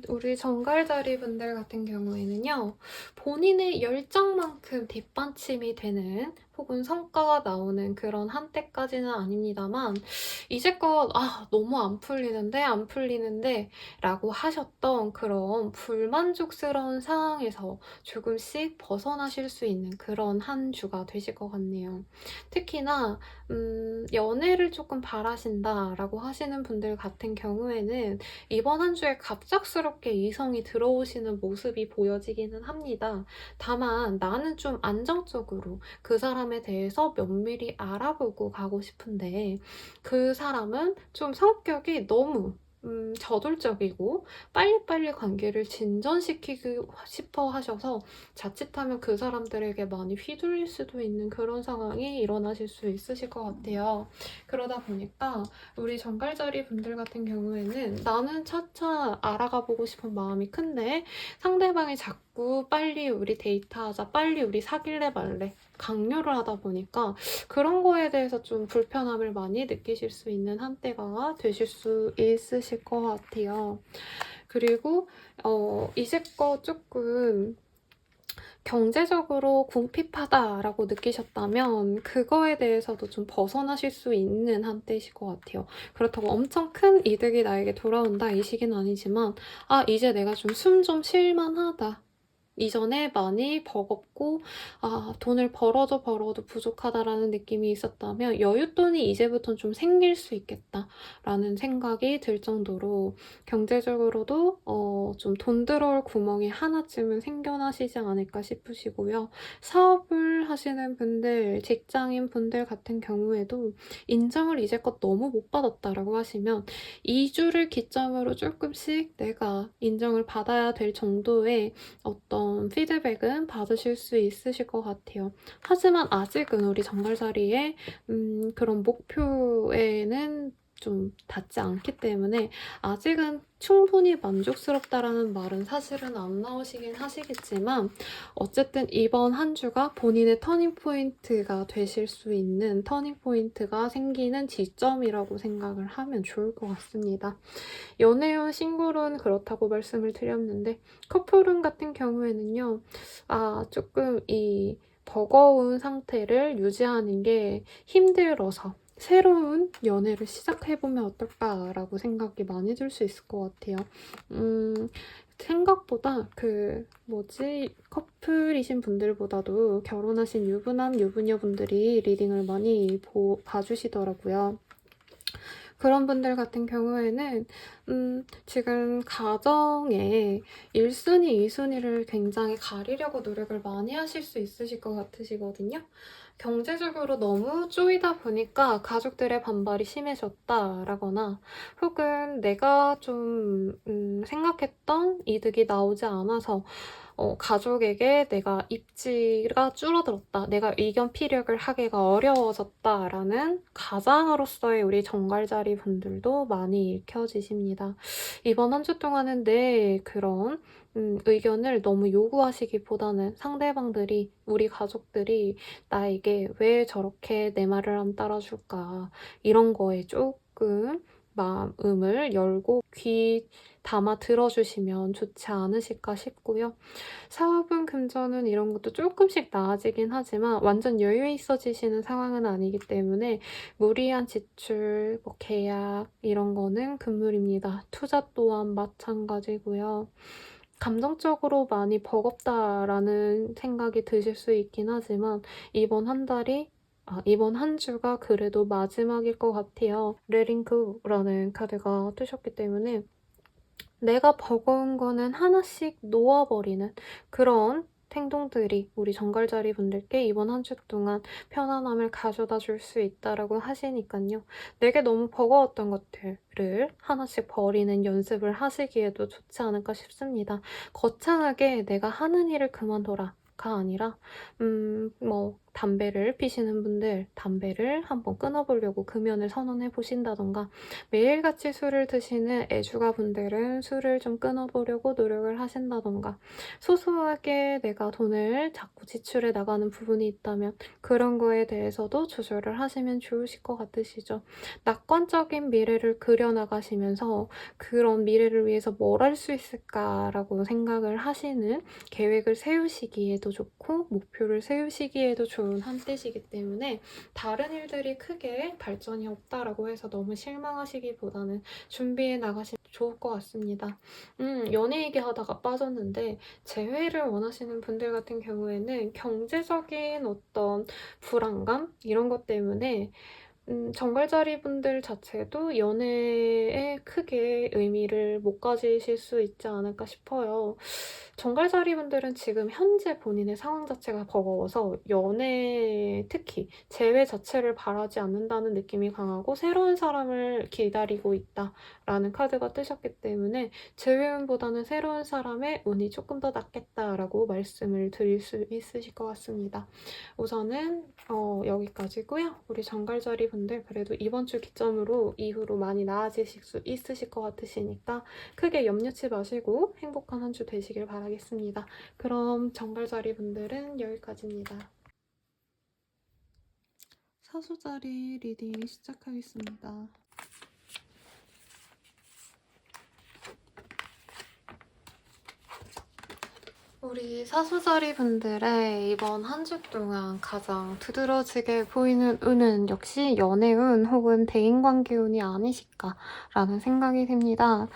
우리 정갈자리 분들 같은 경우에는요, 본인의 열정만큼 뒷받침이 되는 혹은 성과가 나오는 그런 한때까지는 아닙니다만, 이제껏 너무 안 풀리는데 라고 하셨던 그런 불만족스러운 상황에서 조금씩 벗어나실 수 있는 그런 한 주가 되실 것 같네요. 특히나 연애를 조금 바라신다라고 하시는 분들 같은 경우에는 이번 한 주에 갑작스럽게 이성이 들어오시는 모습이 보여지기는 합니다. 다만 나는 좀 안정적으로 그 사람에 대해서 면밀히 알아보고 가고 싶은데, 그 사람은 좀 성격이 너무 저돌적이고 빨리빨리 관계를 진전시키고 싶어 하셔서 자칫하면 그 사람들에게 많이 휘둘릴 수도 있는 그런 상황이 일어나실 수 있으실 것 같아요. 그러다 보니까 우리 정갈자리 분들 같은 경우에는 나는 차차 알아가 보고 싶은 마음이 큰데 상대방이 자꾸 빨리 우리 데이트하자, 빨리 우리 사귈래 말래 강요를 하다 보니까 그런 거에 대해서 좀 불편함을 많이 느끼실 수 있는 한때가 되실 수 있으실 것 같아요. 그리고 이제껏 조금 경제적으로 궁핍하다라고 느끼셨다면 그거에 대해서도 좀 벗어나실 수 있는 한때이실 것 같아요. 그렇다고 엄청 큰 이득이 나에게 돌아온다 이 시기는 아니지만 이제 내가 좀 숨 좀 쉴만하다. 이전에 많이 버겁고 돈을 벌어도 부족하다라는 느낌이 있었다면 여윳돈이 이제부터는 좀 생길 수 있겠다라는 생각이 들 정도로 경제적으로도 좀 돈 들어올 구멍이 하나쯤은 생겨나시지 않을까 싶으시고요. 사업을 하시는 분들, 직장인 분들 같은 경우에도 인정을 이제껏 너무 못 받았다라고 하시면 2주를 기점으로 조금씩 내가 인정을 받아야 될 정도의 어떤 피드백은 받으실 수 있으실 것 같아요. 하지만 아직은 우리 정갈자리의 그런 목표에는 좀 닿지 않기 때문에 아직은 충분히 만족스럽다라는 말은 사실은 안 나오시긴 하시겠지만 어쨌든 이번 한 주가 본인의 터닝포인트가 되실 수 있는 터닝포인트가 생기는 지점이라고 생각을 하면 좋을 것 같습니다. 연애운 싱글은 그렇다고 말씀을 드렸는데 커플운 같은 경우에는요. 조금 이 버거운 상태를 유지하는 게 힘들어서 새로운 연애를 시작해보면 어떨까라고 생각이 많이 들 수 있을 것 같아요. 생각보다 커플이신 분들보다도 결혼하신 유부남, 유부녀분들이 리딩을 많이 봐주시더라고요. 그런 분들 같은 경우에는 지금 가정에 1순위, 2순위를 굉장히 가리려고 노력을 많이 하실 수 있으실 것 같으시거든요. 경제적으로 너무 쪼이다 보니까 가족들의 반발이 심해졌다라거나 혹은 내가 좀 생각했던 이득이 나오지 않아서 가족에게 내가 입지가 줄어들었다, 내가 의견 피력을 하기가 어려워졌다라는 가장으로서의 우리 정갈자리 분들도 많이 읽혀지십니다. 이번 한 주 동안은 내 그런 의견을 너무 요구하시기보다는 상대방들이, 우리 가족들이 나에게 왜 저렇게 내 말을 안 따라줄까, 이런 거에 조금 마음을 열고 귀 담아 들어주시면 좋지 않으실까 싶고요. 사업은 금전은 이런 것도 조금씩 나아지긴 하지만 완전 여유 있어지시는 상황은 아니기 때문에 무리한 지출, 계약 이런 거는 금물입니다. 투자 또한 마찬가지고요. 감정적으로 많이 버겁다라는 생각이 드실 수 있긴 하지만 이번 한 주가 그래도 마지막일 것 같아요. 레링크라는 카드가 뜨셨기 때문에 내가 버거운 거는 하나씩 놓아버리는 그런 행동들이 우리 정갈자리 분들께 이번 한 주 동안 편안함을 가져다 줄 수 있다라고 하시니까요. 내게 너무 버거웠던 것들을 하나씩 버리는 연습을 하시기에도 좋지 않을까 싶습니다. 거창하게 내가 하는 일을 그만둬라 가 아니라 담배를 피시는 분들 담배를 한번 끊어보려고 금연을 선언해 보신다던가 매일같이 술을 드시는 애주가 분들은 술을 좀 끊어보려고 노력을 하신다던가 소소하게 내가 돈을 자꾸 지출해 나가는 부분이 있다면 그런 거에 대해서도 조절을 하시면 좋으실 것 같으시죠. 낙관적인 미래를 그려나가시면서 그런 미래를 위해서 뭘 할 수 있을까라고 생각을 하시는 계획을 세우시기에도 좋고 목표를 세우시기에도 좋은 한때시기 때문에 다른 일들이 크게 발전이 없다라고 해서 너무 실망하시기보다는 준비해 나가시면 좋을 것 같습니다. 연애 얘기하다가 빠졌는데 재회를 원하시는 분들 같은 경우에는 경제적인 어떤 불안감 이런 것 때문에 정갈자리 분들 자체도 연애에 크게 의미를 못 가지실 수 있지 않을까 싶어요. 정갈자리 분들은 지금 현재 본인의 상황 자체가 버거워서 연애 특히 재회 자체를 바라지 않는다는 느낌이 강하고 새로운 사람을 기다리고 있다라는 카드가 뜨셨기 때문에 재회운보다는 새로운 사람의 운이 조금 더 낫겠다라고 말씀을 드릴 수 있으실 것 같습니다. 우선은 여기까지고요. 우리 정갈자리 분들 그래도 이번 주 기점으로 이후로 많이 나아지실 수 있으실 것 같으시니까 크게 염려치 마시고 행복한 한 주 되시길 바라겠습니다. 그럼 정갈자리 분들은 여기까지입니다. 사수자리 리딩 시작하겠습니다. 우리 사수자리 분들의 이번 한 주 동안 가장 두드러지게 보이는 운은 역시 연애운 혹은 대인관계운이 아니실까라는 생각이 듭니다.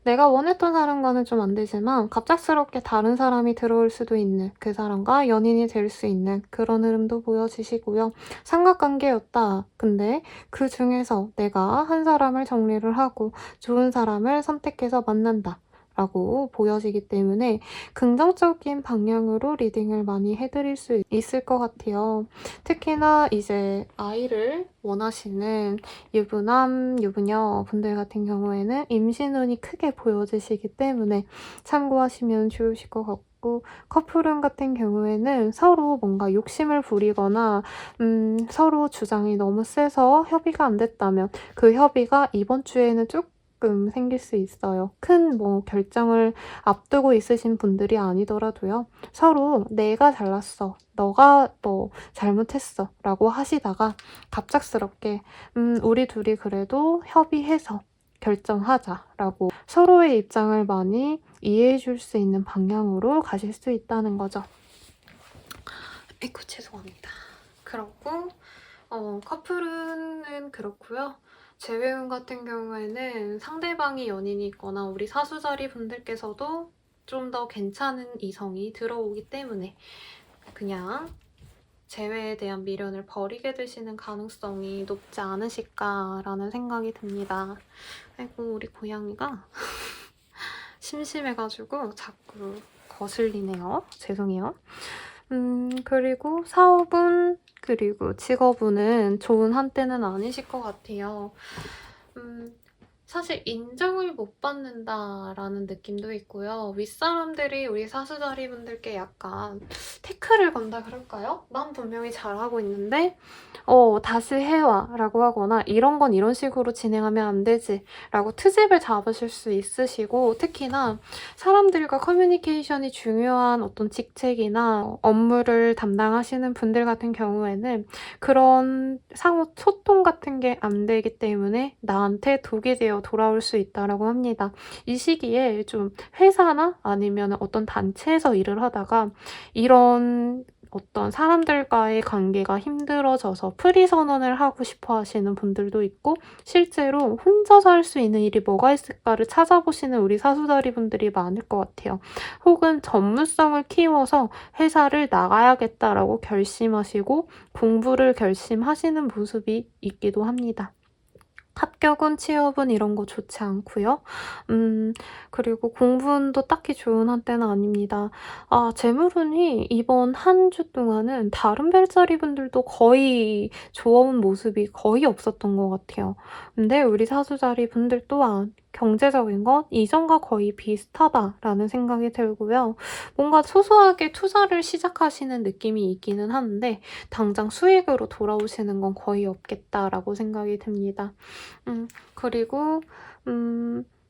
내가 원했던 사람과는 좀 안 되지만 갑작스럽게 다른 사람이 들어올 수도 있는 그 사람과 연인이 될 수 있는 그런 흐름도 보여지시고요. 삼각관계였다. 근데 그 중에서 내가 한 사람을 정리를 하고 좋은 사람을 선택해서 만난다. 라고 보여지기 때문에 긍정적인 방향으로 리딩을 많이 해드릴 수 있을 것 같아요. 특히나 이제 아이를 원하시는 유부남, 유부녀 분들 같은 경우에는 임신운이 크게 보여지시기 때문에 참고하시면 좋으실 것 같고 커플운 같은 경우에는 서로 뭔가 욕심을 부리거나 서로 주장이 너무 세서 협의가 안 됐다면 그 협의가 이번 주에는 조금 생길 수 있어요. 큰 결정을 앞두고 있으신 분들이 아니더라도요. 서로 내가 잘났어. 너가 잘못했어. 라고 하시다가 갑작스럽게 우리 둘이 그래도 협의해서 결정하자. 라고 서로의 입장을 많이 이해해 줄 수 있는 방향으로 가실 수 있다는 거죠. 아이고 죄송합니다. 그렇고 커플은 그렇고요. 재회운 같은 경우에는 상대방이 연인이 있거나 우리 사수자리 분들께서도 좀 더 괜찮은 이성이 들어오기 때문에 그냥 재회에 대한 미련을 버리게 되시는 가능성이 높지 않으실까라는 생각이 듭니다. 아이고 우리 고양이가 심심해가지고 자꾸 거슬리네요. 죄송해요. 그리고 사업은 그리고 직업운은 좋은 한때는 아니실 것 같아요. 사실 인정을 못 받는다라는 느낌도 있고요. 윗사람들이 우리 사수자리 분들께 약간 태클을 건다 그럴까요? 난 분명히 잘하고 있는데 다시 해와 라고 하거나 이런 건 이런 식으로 진행하면 안 되지 라고 트집을 잡으실 수 있으시고 특히나 사람들과 커뮤니케이션이 중요한 어떤 직책이나 업무를 담당하시는 분들 같은 경우에는 그런 상호 소통 같은 게 안 되기 때문에 나한테 독이 되어 돌아올 수 있다라고 합니다. 이 시기에 좀 회사나 아니면 어떤 단체에서 일을 하다가 이런 어떤 사람들과의 관계가 힘들어져서 프리 선언을 하고 싶어 하시는 분들도 있고 실제로 혼자서 할 수 있는 일이 뭐가 있을까를 찾아보시는 우리 사수자리 분들이 많을 것 같아요. 혹은 전문성을 키워서 회사를 나가야겠다라고 결심하시고 공부를 결심하시는 모습이 있기도 합니다. 합격은 취업은 이런 거 좋지 않고요. 그리고 공부운도 딱히 좋은 한때는 아닙니다. 재물운이 이번 한 주 동안은 다른 별자리 분들도 거의 좋은 모습이 거의 없었던 것 같아요. 근데 우리 사수자리 분들 또한 경제적인 것 이전과 거의 비슷하다라는 생각이 들고요. 뭔가 소소하게 투자를 시작하시는 느낌이 있기는 하는데 당장 수익으로 돌아오시는 건 거의 없겠다라고 생각이 듭니다. 그리고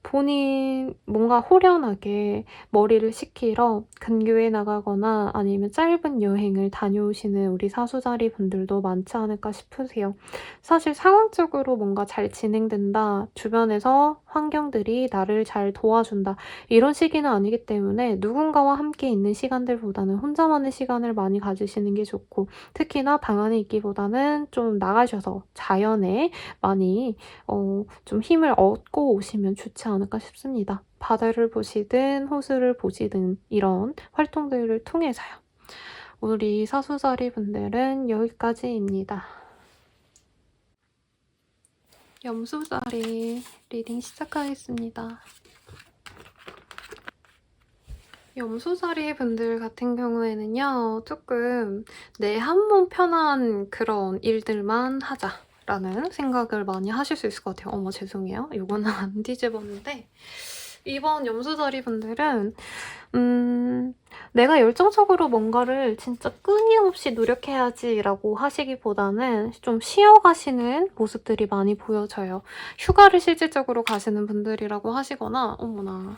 본인 뭔가 호련하게 머리를 식히러 근교에 나가거나 아니면 짧은 여행을 다녀오시는 우리 사수자리 분들도 많지 않을까 싶으세요. 사실 상황적으로 뭔가 잘 진행된다, 주변에서 환경들이 나를 잘 도와준다 이런 시기는 아니기 때문에 누군가와 함께 있는 시간들보다는 혼자만의 시간을 많이 가지시는 게 좋고 특히나 방 안에 있기보다는 좀 나가셔서 자연에 많이 좀 힘을 얻고 오시면 좋지 않을까 싶습니다. 바다를 보시든 호수를 보시든 이런 활동들을 통해서요. 우리 사수자리 분들은 여기까지입니다. 염소자리 리딩 시작하겠습니다. 염소자리 분들 같은 경우에는요, 조금 내 한 몸 편한 그런 일들만 하자라는 생각을 많이 하실 수 있을 것 같아요. 어머, 죄송해요. 이거는 안 뒤집었는데, 이번 염소자리 분들은 내가 열정적으로 뭔가를 진짜 끊임없이 노력해야지라고 하시기보다는 좀 쉬어가시는 모습들이 많이 보여져요. 휴가를 실질적으로 가시는 분들이라고 하시거나, 어머나,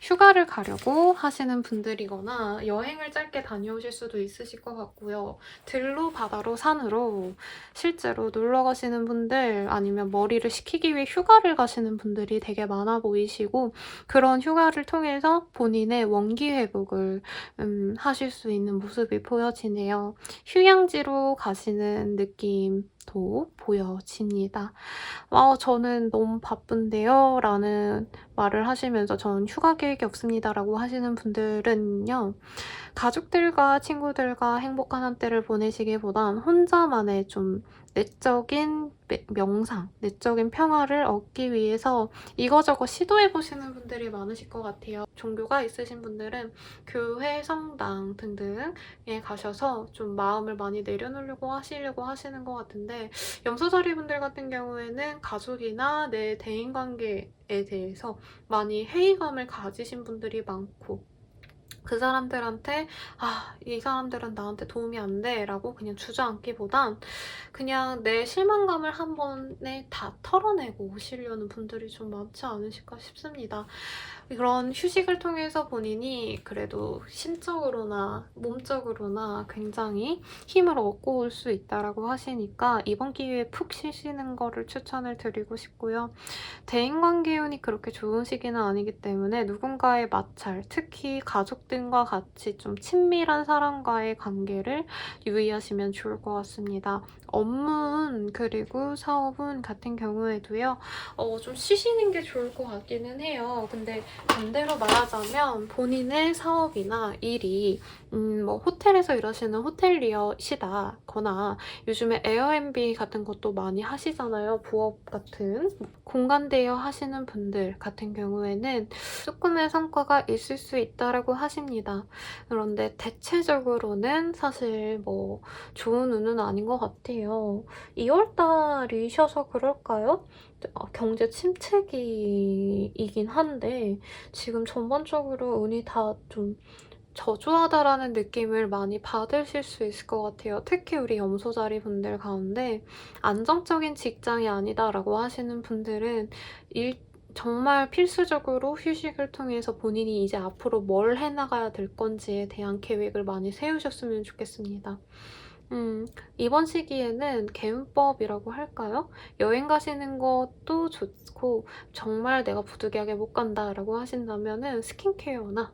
휴가를 가려고 하시는 분들이거나 여행을 짧게 다녀오실 수도 있으실 것 같고요. 들로, 바다로, 산으로 실제로 놀러 가시는 분들, 아니면 머리를 식히기 위해 휴가를 가시는 분들이 되게 많아 보이시고, 그런 휴가를 통해서 본인의 원기 회복을 하실 수 있는 모습이 보여지네요. 휴양지로 가시는 느낌도 보여집니다. 저는 너무 바쁜데요 라는 말을 하시면서 "전 휴가 계획이 없습니다 라고 하시는 분들은요, 가족들과 친구들과 행복한 한때를 보내시기보단 혼자만의 좀 내적인 명상, 내적인 평화를 얻기 위해서 이거저거 시도해보시는 분들이 많으실 것 같아요. 종교가 있으신 분들은 교회, 성당 등등에 가셔서 좀 마음을 많이 내려놓으려고 하시는 것 같은데, 염소자리 분들 같은 경우에는 가족이나 내 대인관계에 대해서 많이 회의감을 가지신 분들이 많고, 그 사람들한테 이 사람들은 나한테 도움이 안 돼 라고 그냥 주저앉기보단 그냥 내 실망감을 한 번에 다 털어내고 오시려는 분들이 좀 많지 않으실까 싶습니다. 그런 휴식을 통해서 본인이 그래도 심적으로나 몸적으로나 굉장히 힘을 얻고 올 수 있다라고 하시니까 이번 기회에 푹 쉬시는 거를 추천을 드리고 싶고요. 대인관계 운이 그렇게 좋은 시기는 아니기 때문에 누군가의 마찰, 특히 가족들과 같이 좀 친밀한 사람과의 관계를 유의하시면 좋을 것 같습니다. 업무운 그리고 사업운 같은 경우에도요, 좀 쉬시는 게 좋을 것 같기는 해요. 근데 반대로 말하자면 본인의 사업이나 일이 뭐 호텔에서 일하시는 호텔리어시다거나 요즘에 에어앤비 같은 것도 많이 하시잖아요. 부업 같은 공간 대여 하시는 분들 같은 경우에는 조금의 성과가 있을 수 있다라고 하십니다. 그런데 대체적으로는 사실 뭐 좋은 운은 아닌 것 같아요. 2월달이셔서 그럴까요? 경제 침체기이긴 한데 지금 전반적으로 운이 다 좀 저조하다라는 느낌을 많이 받으실 수 있을 것 같아요. 특히 우리 염소자리 분들 가운데 안정적인 직장이 아니다라고 하시는 분들은 정말 필수적으로 휴식을 통해서 본인이 이제 앞으로 뭘 해나가야 될 건지에 대한 계획을 많이 세우셨으면 좋겠습니다. 이번 시기에는 개운법이라고 할까요? 여행 가시는 것도 좋고, 정말 내가 부득이하게 못 간다라고 하신다면은 스킨케어나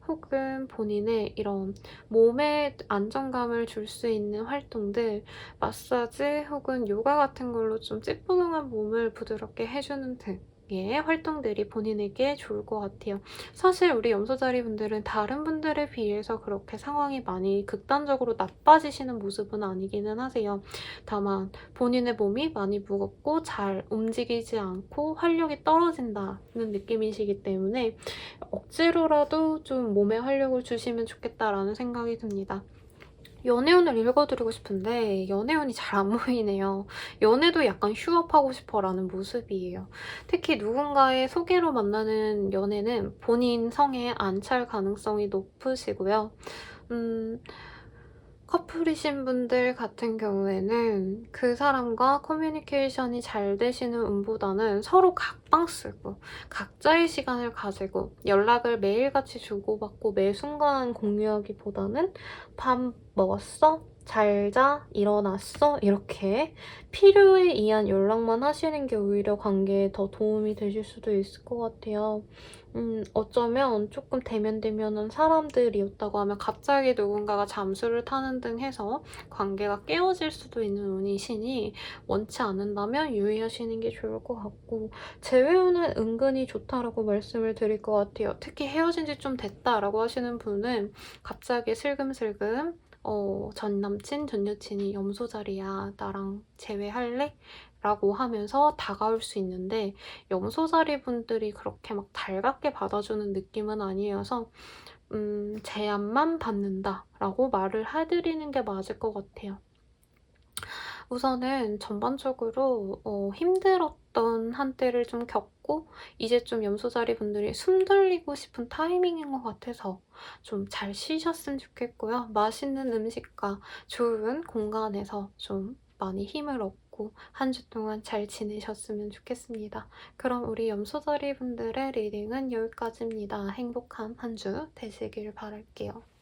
혹은 본인의 이런 몸에 안정감을 줄 수 있는 활동들, 마사지 혹은 요가 같은 걸로 좀 찌뿌둥한 몸을 부드럽게 해주는 등의 활동들이 본인에게 좋을 것 같아요. 사실 우리 염소자리 분들은 다른 분들에 비해서 그렇게 상황이 많이 극단적으로 나빠지시는 모습은 아니기는 하세요. 다만 본인의 몸이 많이 무겁고 잘 움직이지 않고 활력이 떨어진다는 느낌이시기 때문에 억지로라도 좀 몸에 활력을 주시면 좋겠다라는 생각이 듭니다. 연애운을 읽어드리고 싶은데 연애운이 잘 안 보이네요. 연애도 약간 휴업하고 싶어라는 모습이에요. 특히 누군가의 소개로 만나는 연애는 본인 성에 안 찰 가능성이 높으시고요. 커플이신 분들 같은 경우에는 그 사람과 커뮤니케이션이 잘 되시는 운보다는 서로 각방 쓰고 각자의 시간을 가지고 연락을 매일같이 주고받고 매 순간 공유하기보다는 밥 먹었어? 잘 자? 일어났어? 이렇게 필요에 의한 연락만 하시는 게 오히려 관계에 더 도움이 되실 수도 있을 것 같아요. 어쩌면 조금 대면대면한 사람들이었다고 하면 갑자기 누군가가 잠수를 타는 등 해서 관계가 깨어질 수도 있는 운이시니 원치 않는다면 유의하시는 게 좋을 것 같고, 재회운은 은근히 좋다라고 말씀을 드릴 것 같아요. 특히 헤어진 지 좀 됐다라고 하시는 분은 갑자기 슬금슬금 전 남친, 전 여친이 염소자리야, 나랑 제외할래? 라고 하면서 다가올 수 있는데 염소자리 분들이 그렇게 막 달갑게 받아주는 느낌은 아니어서 제안만 받는다라고 말을 해드리는 게 맞을 것 같아요. 우선은 전반적으로 힘들었던 한때를 좀 겪고 이제 좀 염소자리 분들이 숨 돌리고 싶은 타이밍인 것 같아서 좀 잘 쉬셨으면 좋겠고요. 맛있는 음식과 좋은 공간에서 좀 많이 힘을 얻고 한 주 동안 잘 지내셨으면 좋겠습니다. 그럼 우리 염소자리 분들의 리딩은 여기까지입니다. 행복한 한 주 되시길 바랄게요.